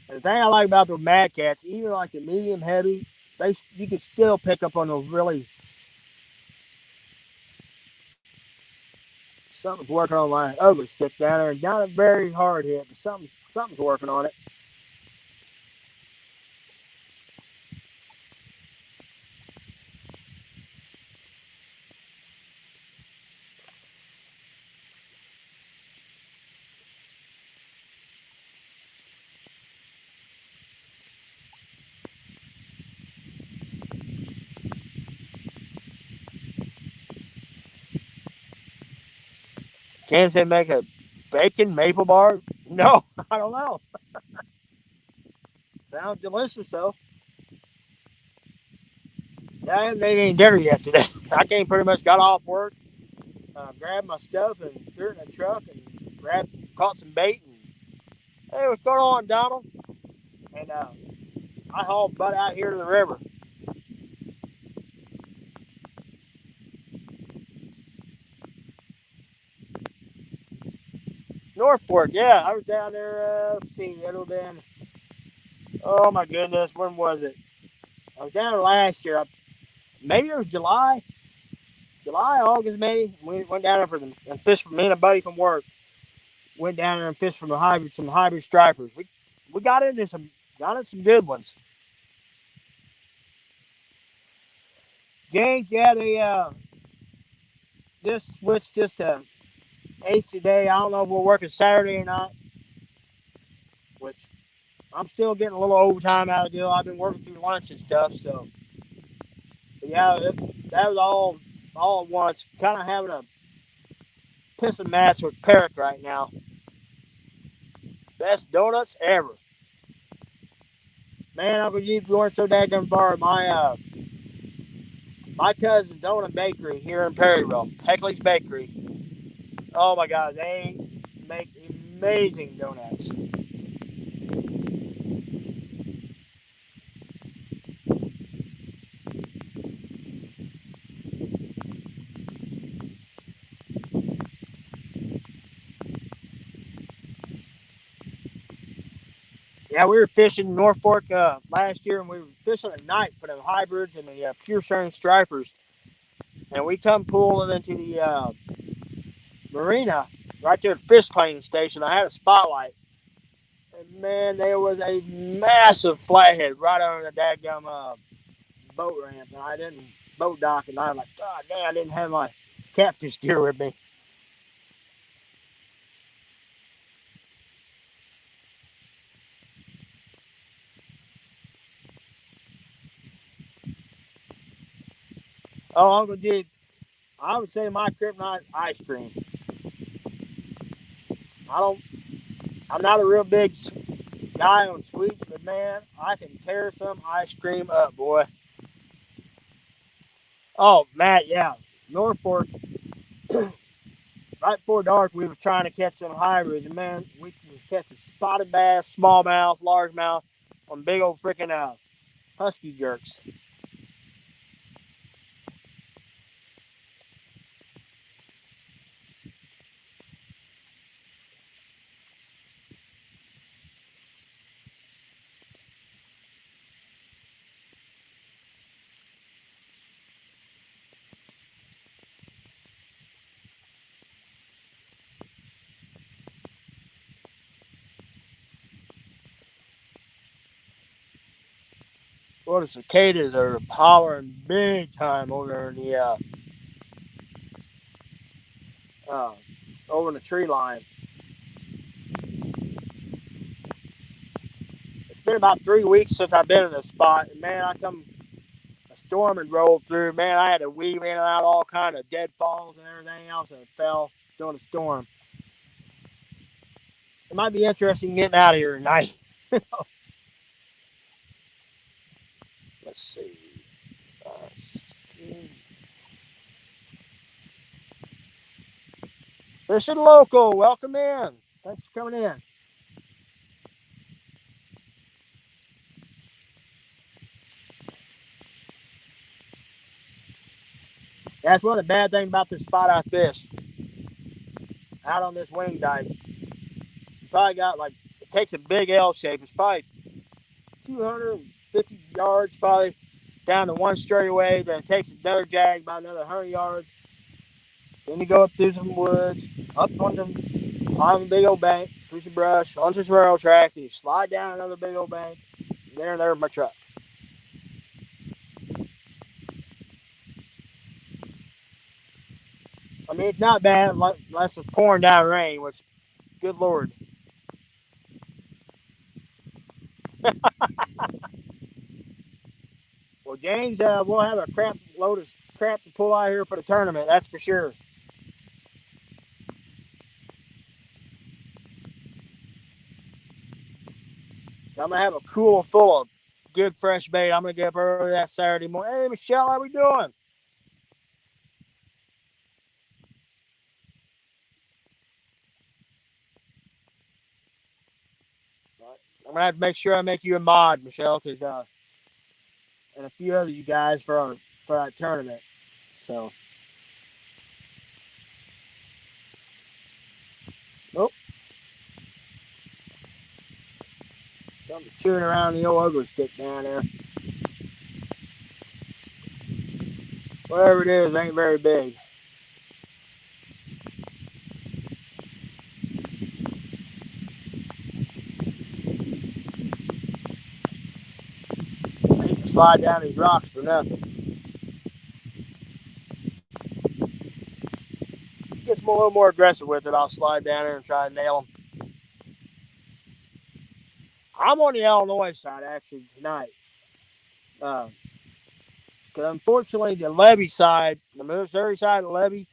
And the thing I like about the Mad Cats, even like the medium heavy, you can still pick up on those really. Something's working on my ugly stick down there. Not a very hard hit, but something's working on it. Kansas City make a bacon maple bar? No, I don't know. Sounds delicious though. Yeah, I haven't made any dinner yet today. I came pretty much got off work, grabbed my stuff and threw it in the truck and caught some bait. And hey, what's going on, Donald? And I hauled butt out here to the river. North Fork, yeah, I was down there. Let's see, it'll have been. Oh my goodness, when was it? I was down there last year. Maybe it was August, maybe. We went down there and fished for me and a buddy from work. Went down there and fished from some hybrid stripers. We got in some good ones. James, yeah, they just switched just to eighth today. I don't know if we're working Saturday or not, which I'm still getting a little overtime out of the deal. I've been working through lunch and stuff, so but yeah, that was all at once. Kind of having a pissing match with Perrick right now. Best donuts ever. Man, Uncle G, if you weren't so daggone far, my cousin's donut bakery here in Perryville, Heckley's Bakery. Oh my God, they make amazing donuts. Yeah, we were fishing North Fork last year, and we were fishing at night for the hybrids and the pure stern stripers. And we come pulling into the marina right there at the fish cleaning station. I had a spotlight, and man, there was a massive flathead right on the dadgum boat ramp, and I didn't boat dock, and I was like, God damn, I didn't have my catfish gear with me. Oh, Uncle G, I would say my kryptonite ice cream. I don't. I'm not a real big guy on sweets, but man, I can tear some ice cream up, boy. Oh, Matt, yeah. North Fork, right before dark, we were trying to catch some hybrids, and man, we could catch a spotted bass, smallmouth, largemouth, on big old freaking husky jerks. Well, the cicadas are hollering big time over there in the uh, over in the tree line. It's been about 3 weeks since I've been in this spot, and man, I come a storm had rolled through. Man, I had to weave in and out all kind of deadfalls and everything else, and it fell during the storm. It might be interesting getting out of here tonight. Let's see. Uh, Fishing local, welcome in. Thanks for coming in. That's one of the bad things about this spot I fished. Out on this wing dike, you probably got like it takes a big L shape. It's probably 250 yards, probably down to one straightaway. Then it takes another jag about another 100 yards. Then you go up through some woods, up on a big old bank, through some brush, onto some railroad tracks, and you slide down another big old bank. There's my truck. I mean, it's not bad unless it's pouring down rain, which, good lord. Well, James, we'll have a crap load of crap to pull out here for the tournament. That's for sure. I'm gonna have a cooler full of good fresh bait. I'm gonna get up early that Saturday morning. Hey Michelle, how we doing? I'm gonna have to make sure I make you a mod, Michelle, because and a few other you guys for our tournament. So, oh, something chewing around the old ugly stick down there. Whatever it is, ain't very big. I need to slide down these rocks for nothing. Gets a little more aggressive with it. I'll slide down there and try to nail them. I'm on the Illinois side actually tonight. Because unfortunately, the levee side, the Missouri side of the levee,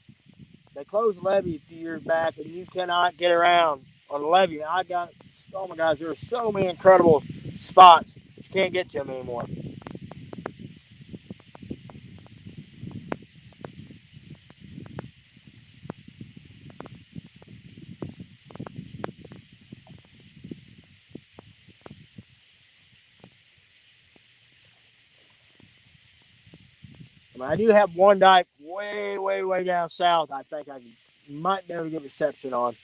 they closed the levee a few years back, and you cannot get around on the levee. And I got, oh my gosh, there are so many incredible spots you can't get to them anymore. I mean, I do have one dike way, way, way down south. I think might be able to get reception on.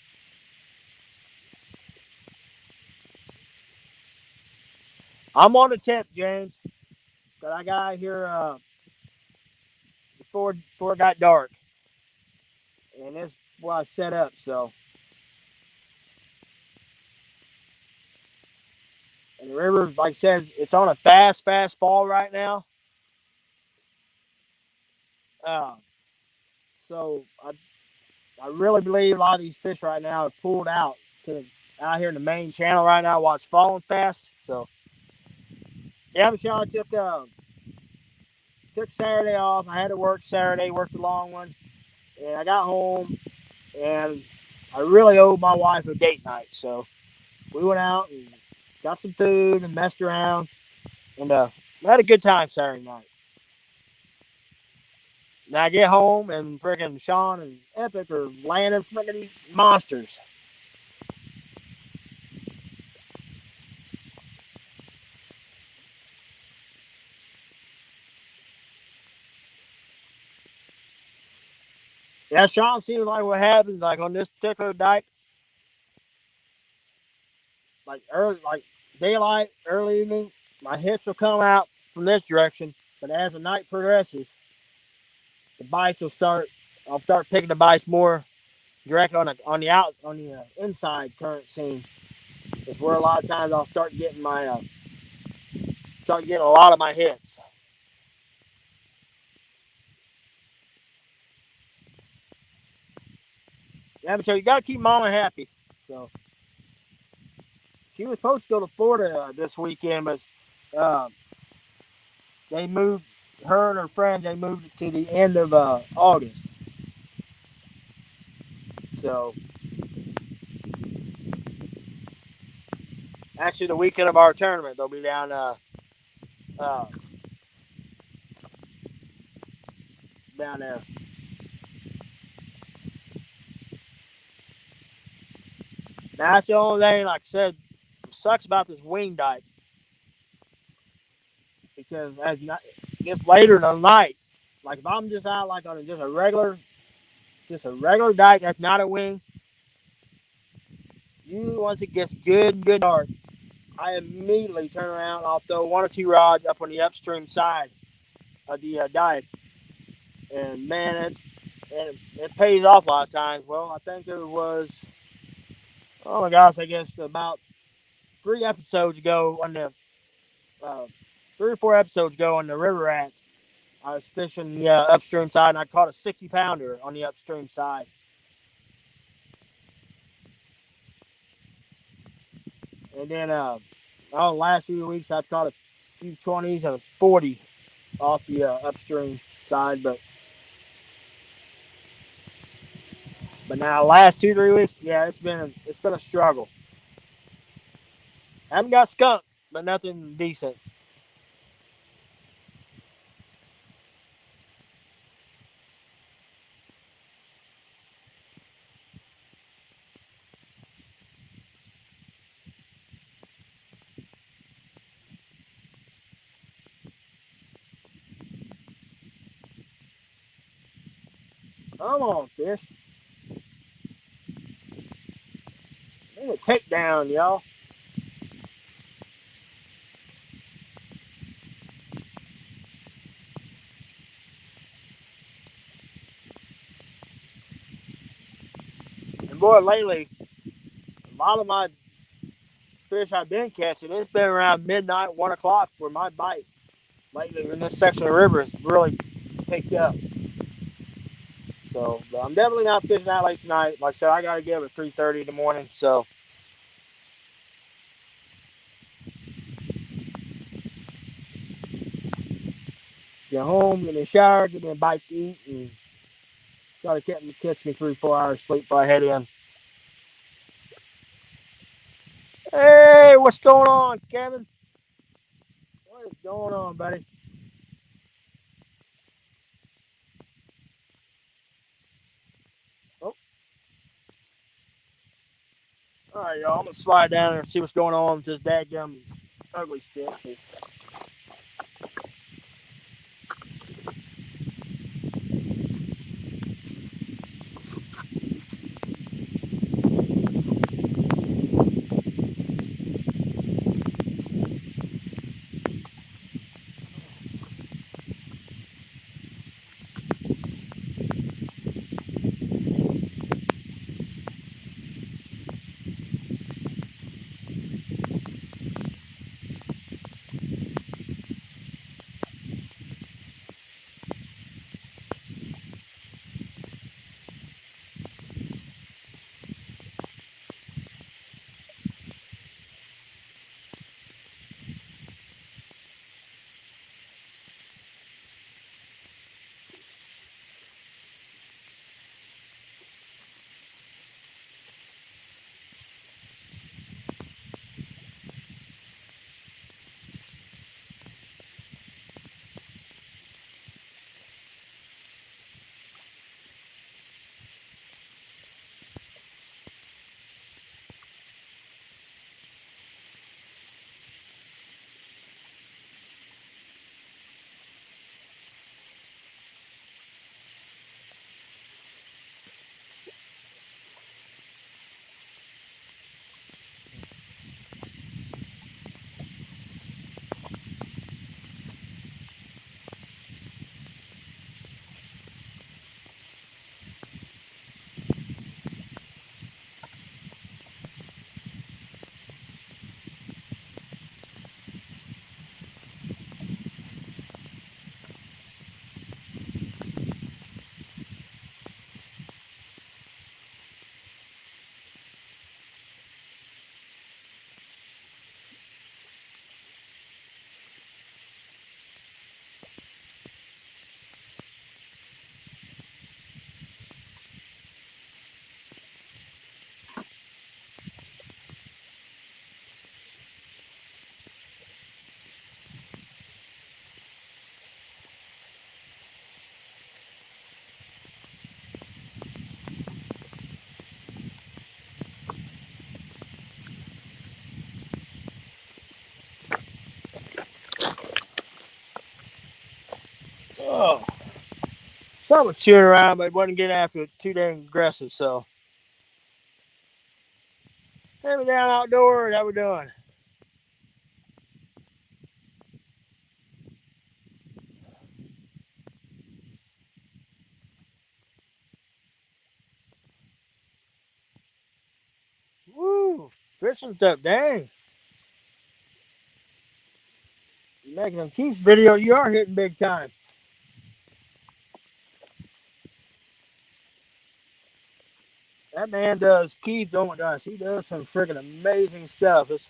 I'm on the 10th, James, but I got here before it got dark, and this is what I set up. So, and the river, like I said, it's on a fast, fast fall right now. Uh, so I really believe a lot of these fish right now are pulled out to out here in the main channel right now while it's falling fast. So yeah, Michelle, I took Saturday off. I had to work Saturday, worked a long one, and I got home and I really owed my wife a date night. So we went out and got some food and messed around and had a good time Saturday night. Now I get home and freaking Sean and Epic are landing freaking monsters. Yeah, Sean seems like what happens like on this particular dike, like early, like daylight, early evening, my hits will come out from this direction. But as the night progresses, the bites will start. I'll start picking the bites more direct on the inside current scene. It's where a lot of times I'll start getting a lot of my hits. Yeah, so you got to keep Mama happy. So she was supposed to go to Florida this weekend, but uh, they moved her and her friend. They moved it to the end of August. So actually, the weekend of our tournament, they'll be down uh, down there. Now, that's the only thing, like I said, sucks about this wing dike because as it gets later in the night, like if I'm just out like on just a regular dike that's not a wing, you once it gets good dark, I immediately turn around. I'll throw one or two rods up on the upstream side of the dike, and man, it pays off a lot of times. Well, I think it was, oh my gosh, I guess about 3 episodes ago on the 3 or 4 episodes ago on the river rat, I was fishing the upstream side and I caught a 60 pounder on the upstream side. And then the last few weeks I've caught a few 20s and a 40 off the upstream side, but now last 2 3 weeks, yeah, it's been a struggle. I haven't got skunked, but nothing decent. Come on, fish. Need a takedown, y'all. And boy, lately, a lot of my fish I've been catching, it's been around midnight, 1 o'clock for my bite. Lately, in this section of the river, it's really picked up. So, but I'm definitely not fishing that late tonight. Like I said, I got to get up at 3:30 in the morning. So, get home, get in the shower, get me a bite to eat, and try to catch me 3, 4 hours sleep before I head in. Hey, what's going on, Kevin? What is going on, buddy? Oh, all right, y'all. I'm gonna slide down there and see what's going on with this dadgum ugly stick. Oh, something was chewing around, but it wasn't getting after it too dang aggressive. So, hey, we down outdoors. How we doing? Woo, fishing stuff. Dang, you making them Keith video. You are hitting big time. That man does. Keith don't does. He does some freaking amazing stuff. It's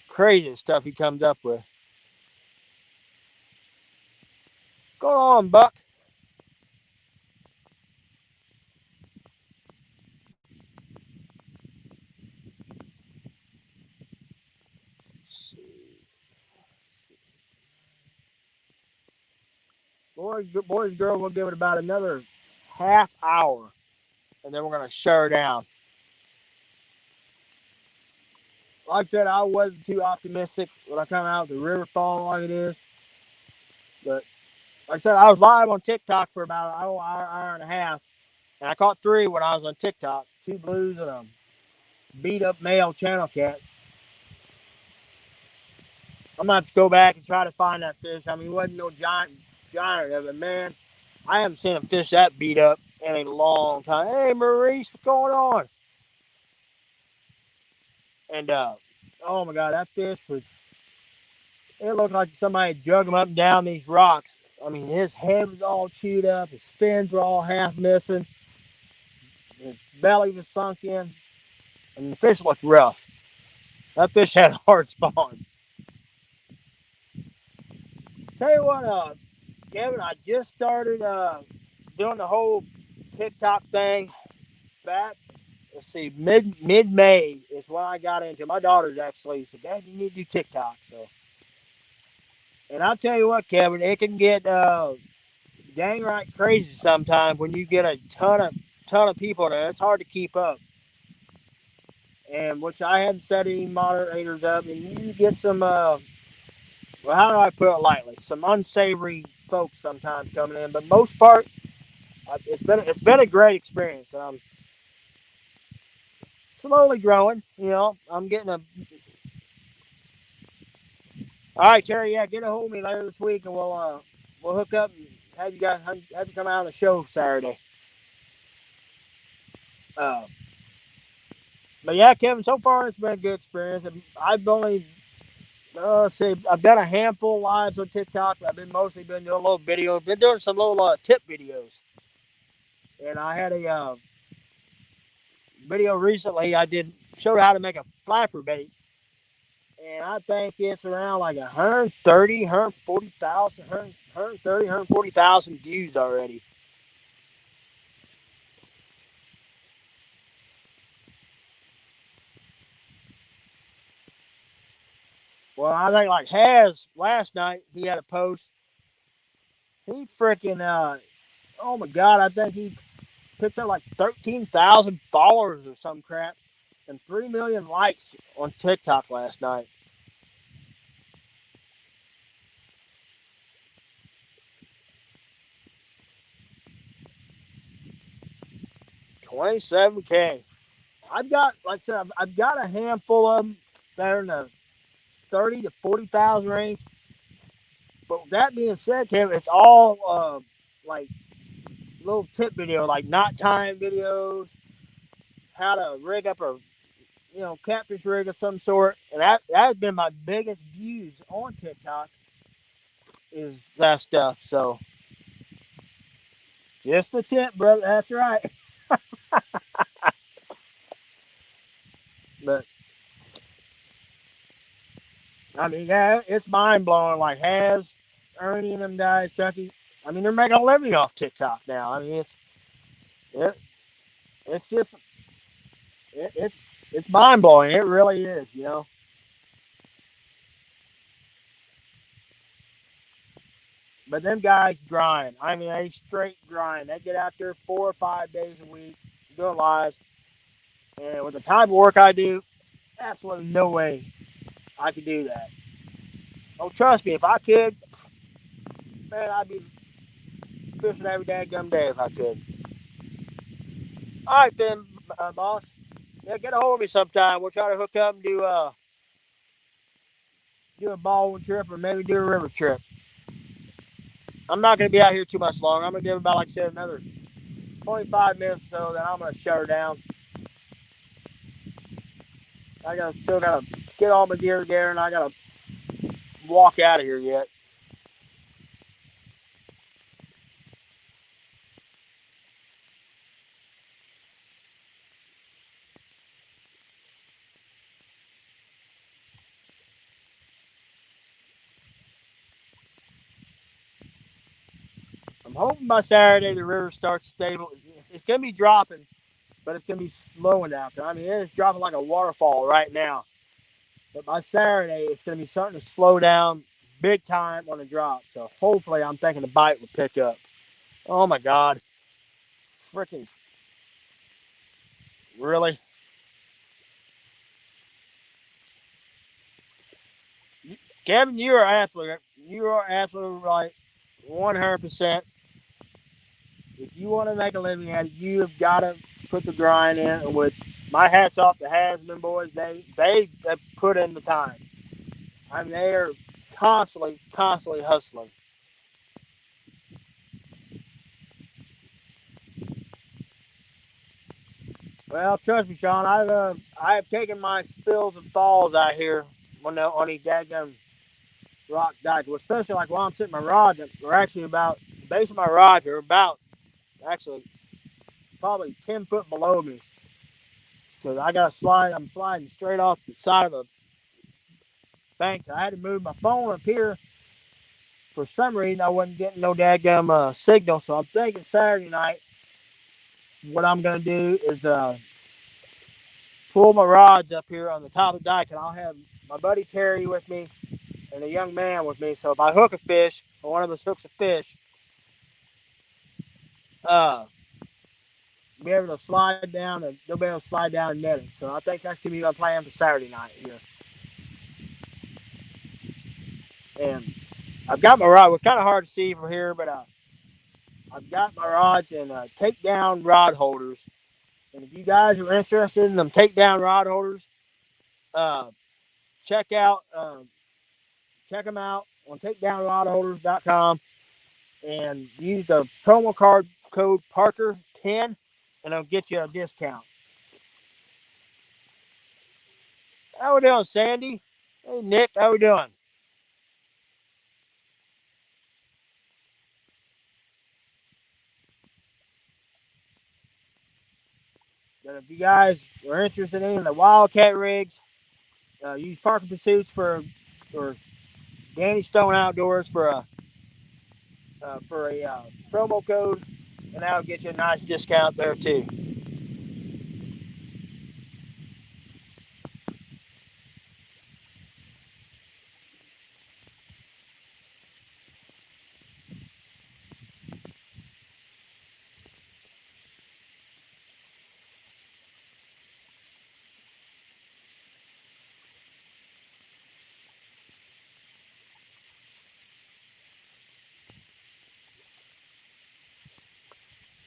crazy stuff he comes up with. Go on, Buck. boys and girls, we'll give it about another half hour, and then we're gonna shut her down. Like I said, I wasn't too optimistic when I come out with the river falling like it is, but like I said, I was live on TikTok for about an hour and a half, and I caught 3 when I was on TikTok. 2 blues and a beat up male channel cat. I'm gonna have to go back and try to find that fish. I mean, it wasn't no giant of it, man. I haven't seen a fish that beat up in a long time. Hey, Maurice, what's going on? And oh my God, that fish was. It looked like somebody had drug him up and down these rocks. I mean, his head was all chewed up. His fins were all half missing. His belly was sunk in, and the fish looked rough. That fish had a hard spawn. Tell you what, Kevin, I just started doing the whole TikTok thing back. Let's see, mid May is when I got into. My daughter's actually said, "Dad, you need to do TikTok." So, and I'll tell you what, Kevin, it can get dang right crazy sometimes when you get a ton of people there. It's hard to keep up. And which I hadn't set any moderators up, and you get some well, how do I put it lightly? Some unsavory folks sometimes coming in, but most part, it's been a great experience. And I'm slowly growing. You know, I'm getting a. All right, Terry. Yeah, get a hold of me later this week, and we'll hook up and have you come out on the show Saturday. Uh, but yeah, Kevin. So far, it's been a good experience. I've only see, I've done a handful of lives on TikTok. I've been mostly been doing little videos. Been doing some little tip videos. And I had a video recently. I did showed how to make a flapper bait, and I think it's around like 130, 140,000, 130, 140,000 views already. Well, I think like Has last night he had a post. He freaking oh my God! I think he picked up like 13,000 followers or some crap, and 3 million likes on TikTok last night. 27K. I've got, like I said, I've got a handful of them that are in the 30 to 40,000 range. But that being said, Kevin, it's all like little tip video, like knot time videos, how to rig up a catfish rig of some sort, and that has been my biggest views on TikTok is that stuff. So just a tip, brother. That's right. But I mean, yeah, it's mind blowing. Like Has, Ernie, and them guys, Chucky. I mean, they're making a living off TikTok now. I mean, it, it's just it's mind blowing. It really is, you know. But them guys grind. I mean, they straight grind. They get out there 4 or 5 days a week doing lives. And with the type of work I do, absolutely no way I could do that. Oh, trust me, if I could, man, I'd be fishing every damn day if I could. All right, then, boss. Yeah, get a hold of me sometime. We'll try to hook up and do a ballroom trip or maybe do a river trip. I'm not going to be out here too much longer. I'm going to give about, like I said, another 25 minutes or so. Then I'm going to shut her down. Still got to get all my gear together, and I got to walk out of here yet. I'm hoping by Saturday the river starts stable. It's going to be dropping, but it's going to be slowing out there. I mean, it's dropping like a waterfall right now. But by Saturday, it's going to be starting to slow down big time on the drop. So hopefully, I'm thinking the bite will pick up. Oh my God, freaking really, Kevin, you are absolutely right, 100%. If you want to make a living at it, you have got to put the grind in. Which my hats off to Hasman boys. They have put in the time. I mean, they are constantly hustling. Well, trust me, Sean. I have taken my spills and falls out here on these daggum rock dikes, well, especially like while I'm sitting my rods. We're actually about the base of my rods are about actually probably 10 foot below me. Because I got to slide. I'm sliding straight off the side of the bank. I had to move my phone up here. For some reason, I wasn't getting no daggum signal. So I'm thinking Saturday night, what I'm going to do is pull my rods up here on the top of the dike, and I'll have my buddy Terry with me and a young man with me. So if I hook a fish, or one of us hooks a fish, uh, be able to slide down and they'll be able to slide down and net it. So I think that's gonna be my plan for Saturday night here. And I've got my rod. It's kind of hard to see from here, but I've got my rods and takedown rod holders. And if you guys are interested in them takedown rod holders, uh, check out check them out on takedownrodholders.com and use the promo code Parker10 and it'll get you a discount. How we doing, Sandy? Hey, Nick, how we doing? But if you guys are interested in the Wildcat rigs, use Parker Pursuits for Danny Stone Outdoors for a promo code, and that'll get you a nice discount there too.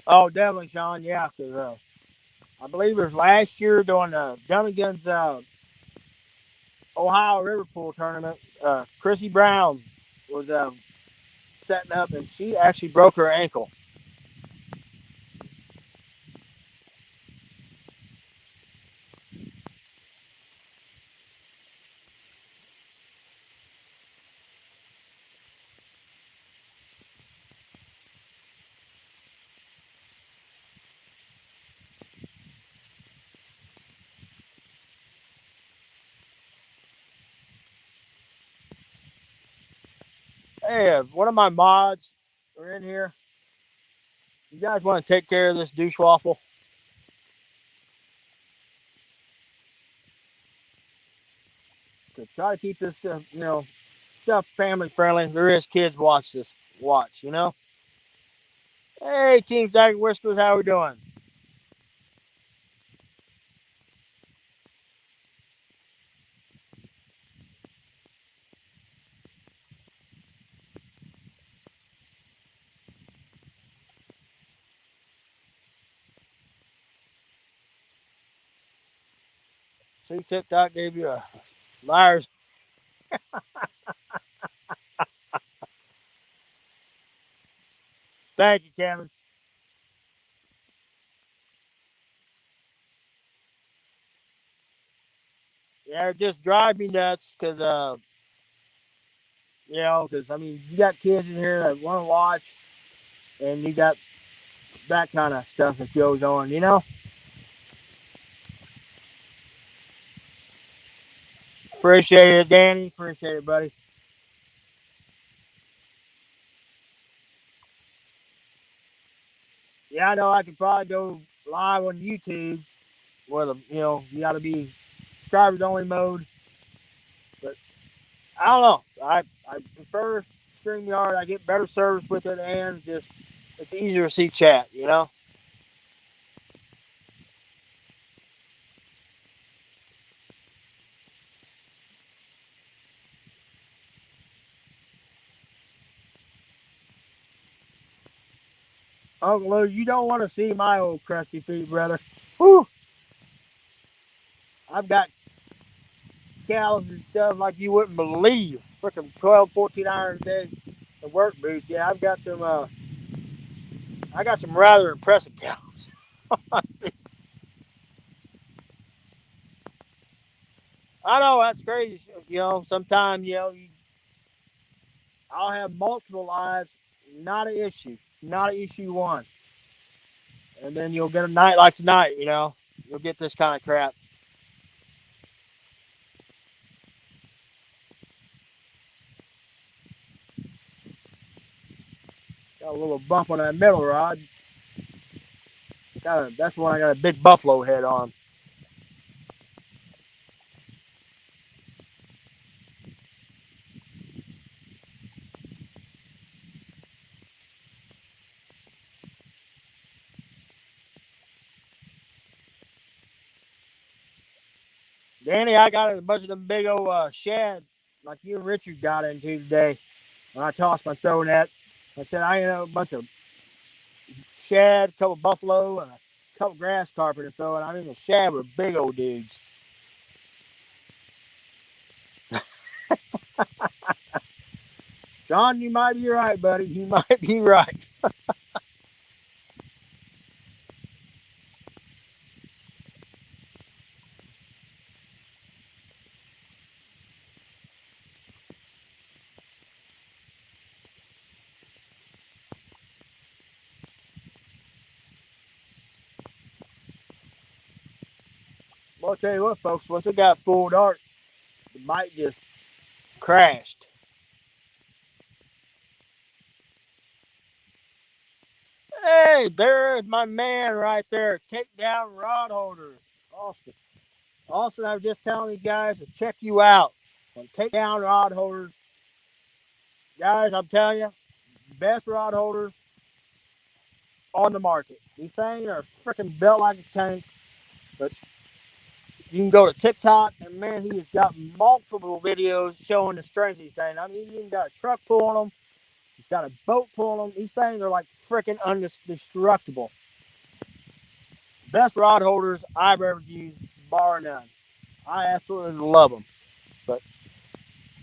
Oh, definitely, Sean. Yeah, because I believe it was last year during Dunnigan's Ohio River Pool tournament. Chrissy Brown was setting up, and she actually broke her ankle. Hey, one of my mods are in here. You guys want to take care of this douche waffle? To try to keep this, stuff family friendly. There is kids watch. Hey, Team Stagger Whispers, how we doing? See, TikTok gave you a liar's. Thank you, Kevin. Yeah, it just drive me nuts because, because I mean, you got kids in here that want to watch, and you got that kind of stuff that goes on. Appreciate it, Danny. Appreciate it, buddy. Yeah, I know I could probably go live on YouTube where you got to be subscribers only mode, but I don't know. I prefer StreamYard. I get better service with it, and just it's easier to see chat. You know. Uncle Lou, you don't want to see my old crusty feet, brother. Whew. I've got cows and stuff like you wouldn't believe. Freaking 12, 14 hours a day of work boots. Yeah, I've got some. I got some rather impressive cows. I know that's crazy. You know, sometimes I'll have multiple lives, not an issue, not an issue one, and then you'll get a night like tonight. You know, you'll get this kind of crap. Got a little bump on that middle rod. That's when I got a big buffalo head on. Danny, I got a bunch of them big old shad like you and Richard got into today when I tossed my throw net. I said I ended up a bunch of shad, a couple buffalo, and a couple grass carpet and throw. And I mean the shad were big old dudes. John, you might be right, buddy. You might be right. Well, I'll tell you what, folks. Once it got full dark, the bike just crashed. Hey, there's my man right there. Takedown rod holder, Austin. Austin, I was just telling you guys to check you out on takedown rod holders. Guys, I'm telling you, best rod holders on the market. These things are freaking built like a tank, but you can go to TikTok and man, he has got multiple videos showing the strength of these things. I mean, he's even got a truck pulling them. He's got a boat pulling them. These things are like freaking indestructible. Best rod holders I've ever used, bar none. I absolutely love them. But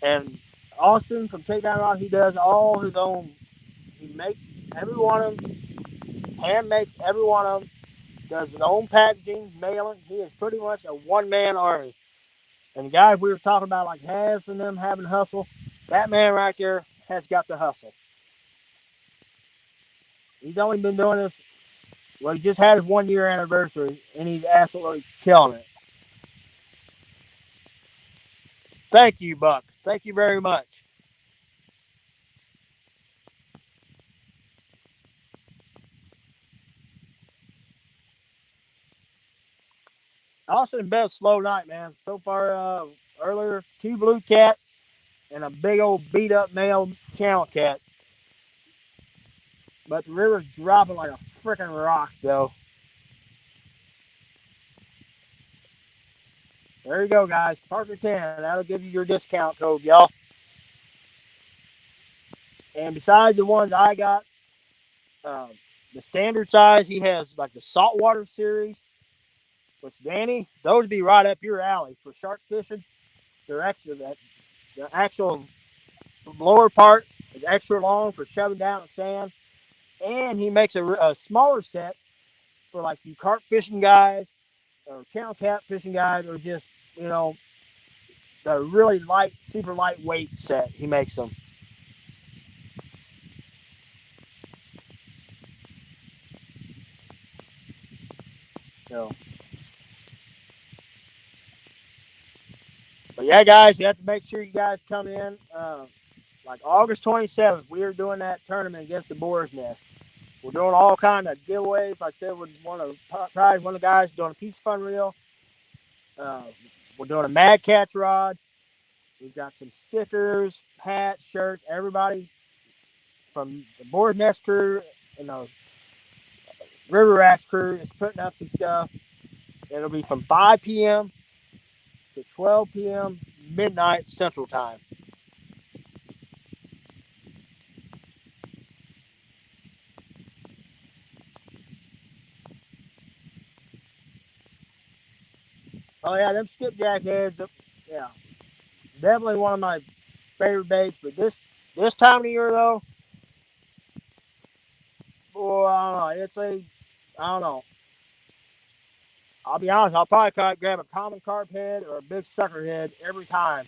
and Austin from Takedown Rod, he does all his own. He makes every one of them, hand makes every one of them, does his own packaging, mailing. He is pretty much a one man army. And the guys we were talking about, like Has and them having hustle, that man right there has got the hustle. He's only been doing this. Well, he just had his 1 year anniversary, and he's absolutely killing it. Thank you, Buck. Thank you very much. Austin been a slow night, man. So far, earlier, two blue cat and a big old beat up male channel cat. But the river's dropping like a freaking rock, though. There you go, guys. Parker 10. That'll give you your discount code, y'all. And besides the ones I got, um, the standard size, he has like the saltwater series, which Danny, those be right up your alley for shark fishing. They're extra. The actual lower part is extra long for shoving down the sand. And he makes a smaller set for like you carp fishing guys or channel cat fishing guys, or just you know the really light, super lightweight set. He makes them. So, but yeah, guys, you have to make sure you guys come in. Like August 27th, we are doing that tournament against the Boar's Nest. We're doing all kind of giveaways. Like I said, with one of the guys doing a piece fun reel. Uh, we're doing a Mad Catch rod. We've got some stickers, hats, shirts. Everybody from the board nest crew and the river rat crew is putting up some stuff. It'll be from 5 p.m. to 12 p.m. midnight Central Time. Oh yeah, them skipjack heads. Yeah, definitely one of my favorite baits. But this time of year though, boy, I don't know. I don't know. I'll be honest. I'll probably grab a common carp head or a big sucker head every time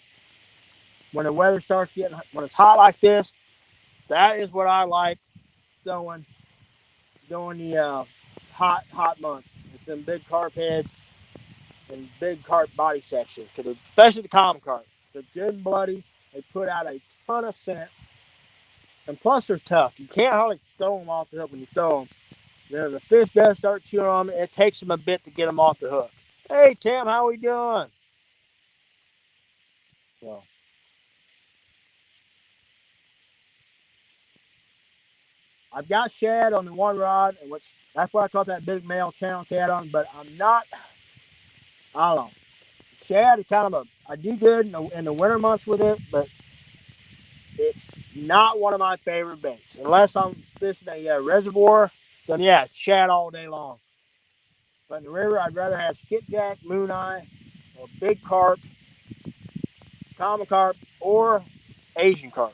when the weather starts getting when it's hot like this. That is what I like going the hot months. It's them big carp heads and big carp body sections, especially the common carp. They're good and bloody. They put out a ton of scent, and plus they're tough. You can't hardly throw them off the hook when you throw them. The fish does start chewing on them. It takes them a bit to get them off the hook. Hey Tim, how we doing? So I've got shad on the one rod, which that's what I caught that big male channel cat on. But I'm not. I don't know. Shad is kind of I do good in the winter months with it, but it's not one of my favorite baits. Unless I'm fishing a reservoir, then yeah, shad all day long. But in the river, I'd rather have skipjack, moon eye, or big carp, common carp, or Asian carp.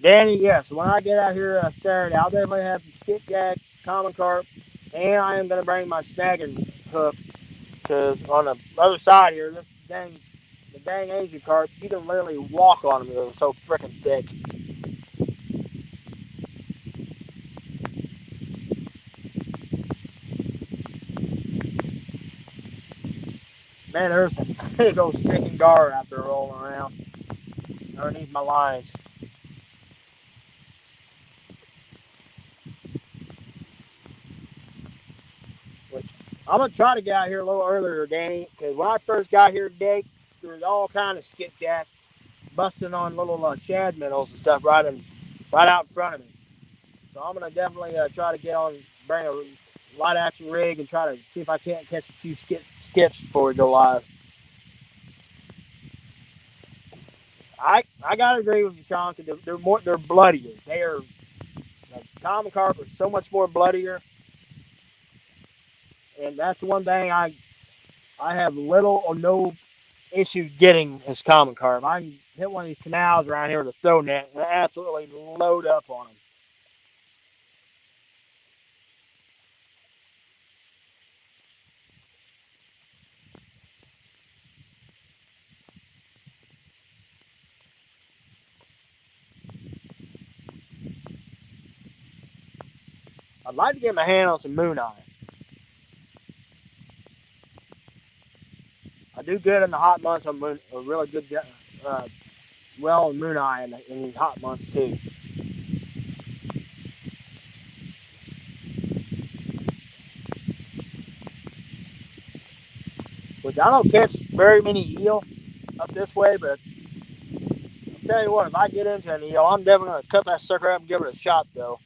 Danny, yes, when I get out here Saturday, I'll definitely have some skipjack, common carp, and I am going to bring my snagging hook because on the other side here, the dang Asian carp, you can literally walk on them. They're so freaking thick. Man, there's a big old stinking gar out there rolling around underneath my lines. Which I'm gonna try to get out here a little earlier, Danny, because when I first got here today, there was all kind of skipjack busting on little shad minnows and stuff right out in front of me. So I'm gonna definitely try to bring a light action rig and try to see if I can't catch a few skips before we go live. I gotta agree with you, Sean, because they're bloodier. The common carp are so much more bloodier, and that's one thing I have little or no issue getting is common carp. I can hit one of these canals around here with a throw net and absolutely load up on them. I'd like to get my hand on some moon eye. I do good in the hot months on a really good uh, well moon eye in these hot months too. Which I don't catch very many eel up this way, but I'll tell you what, if I get into an eel, I'm definitely gonna cut that sucker up and give it a shot though.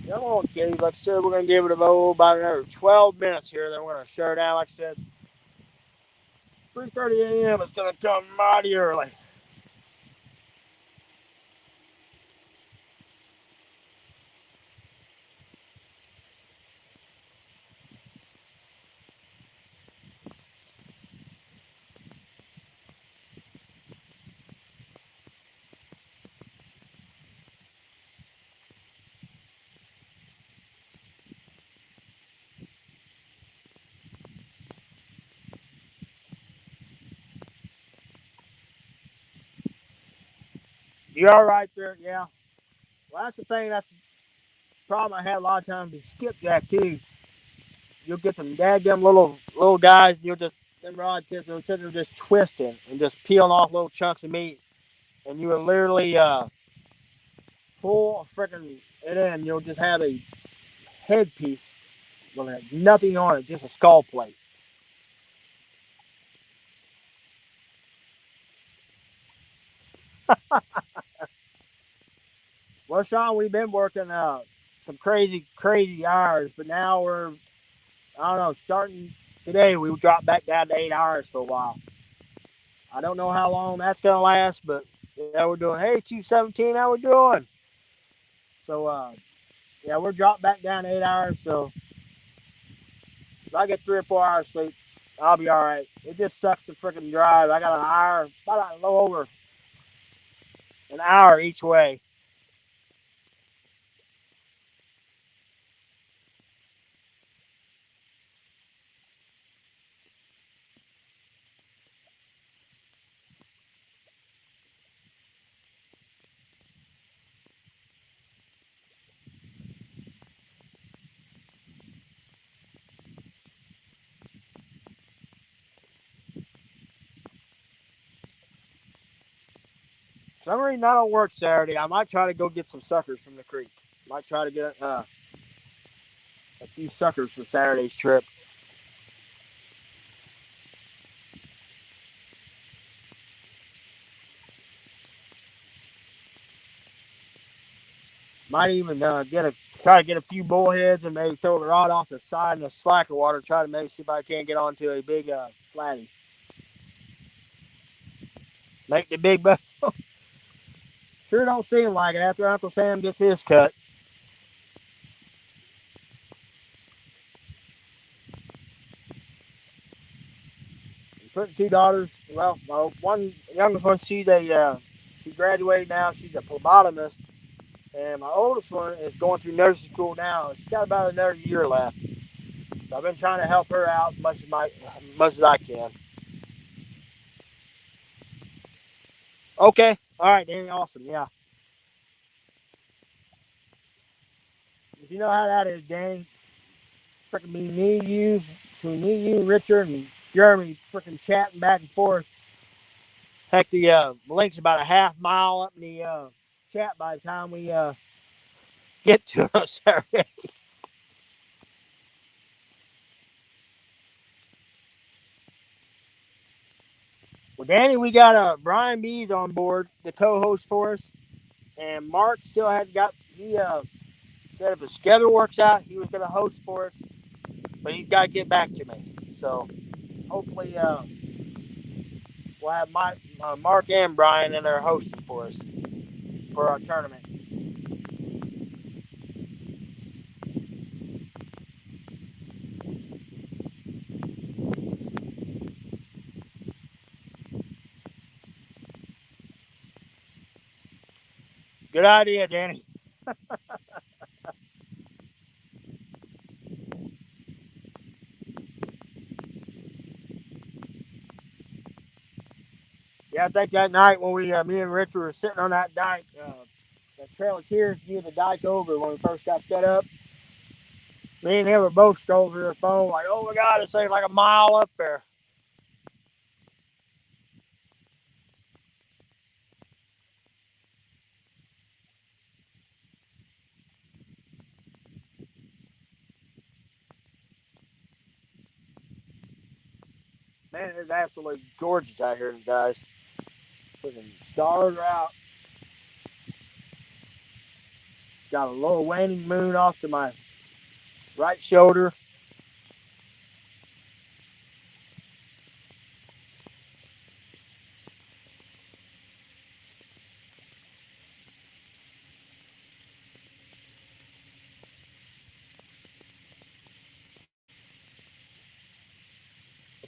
Come on, kitties. Like I said, we're gonna give it about another 12 minutes here. Then we're gonna shut her down. Like I said, 3:30 a.m. It's gonna come mighty early. You all right there? Yeah. Well, that's the thing. problem I had a lot of times is skipjack too. You'll get some dadgum little guys. You'll just them rod tips. They're just twisting and just peeling off little chunks of meat, and you will literally pull a freaking it in. You'll just have a headpiece with nothing on it, just a skull plate. Well, Sean, we've been working some crazy hours, but now we're I don't know. Starting today, we dropped back down to 8 hours for a while. I don't know how long that's gonna last, but yeah, we're doing. Hey, 217, how we doing? So yeah, we're dropped back down to 8 hours. So if I get 3 or 4 hours sleep, I'll be all right. It just sucks to freaking drive. I got an hour, about a little over an hour each way. For some reason I don't work Saturday. I might try to go get some suckers from the creek. Might try to get a few suckers for Saturday's trip. Might even try to get a few bullheads and maybe throw the rod off the side in the slacker water. Try to maybe see if I can't get onto a big flatty. Make the big buck. Sure don't seem like it after Uncle Sam gets his cut. Putting two daughters. Well, one youngest one, she graduated now. She's a phlebotomist, and my oldest one is going through nursing school now. She's got about another year left. So I've been trying to help her out much as I can. Okay, all right, Danny, awesome, yeah. If you know how that is, Danny, freaking between me, you, Richard, and Jeremy, freaking chatting back and forth. Heck, the link's about a half mile up in the chat by the time we get to it Saturday. Well, Danny, we got Brian Bees on board, the co-host for us, and Mark still had got he said if his schedule works out, he was going to host for us, but he's got to get back to me. So hopefully we'll have Mark and Brian in there hosting for us for our tournament. Good idea, Danny. Yeah, I think that night when me and Rich were sitting on that dike, the trail here near the dike over when we first got set up. Me and him were both scrolling through the phone like, oh my God, it's like a mile up there. Man, it's absolutely gorgeous out here, guys. Freaking stars are out. Got a little waning moon off to my right shoulder.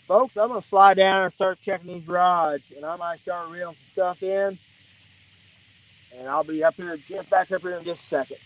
Folks, I'm going to slide down and start checking these rods, and I might start reeling some stuff in, and I'll be up here, just back up here in just a second.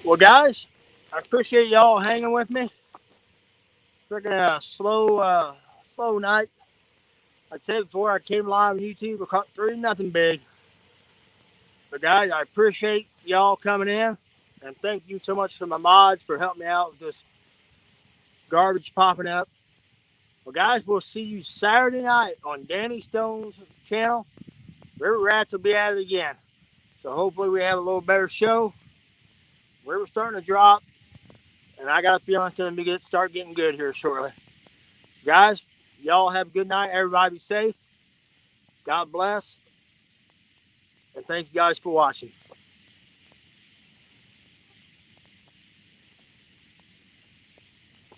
Well, guys, I appreciate y'all hanging with me. Freaking slow night. Like I said before, I came live on YouTube. I caught 3-0 big. But guys, I appreciate y'all coming in, and thank you so much to my mods for helping me out with this garbage popping up. Well, guys, we'll see you Saturday night on Danny Stone's channel. River Rats will be at it again. So hopefully we have a little better show. River's starting to drop, and I got a feeling it's going to start getting good here shortly. Guys, y'all have a good night. Everybody be safe. God bless. And thank you guys for watching.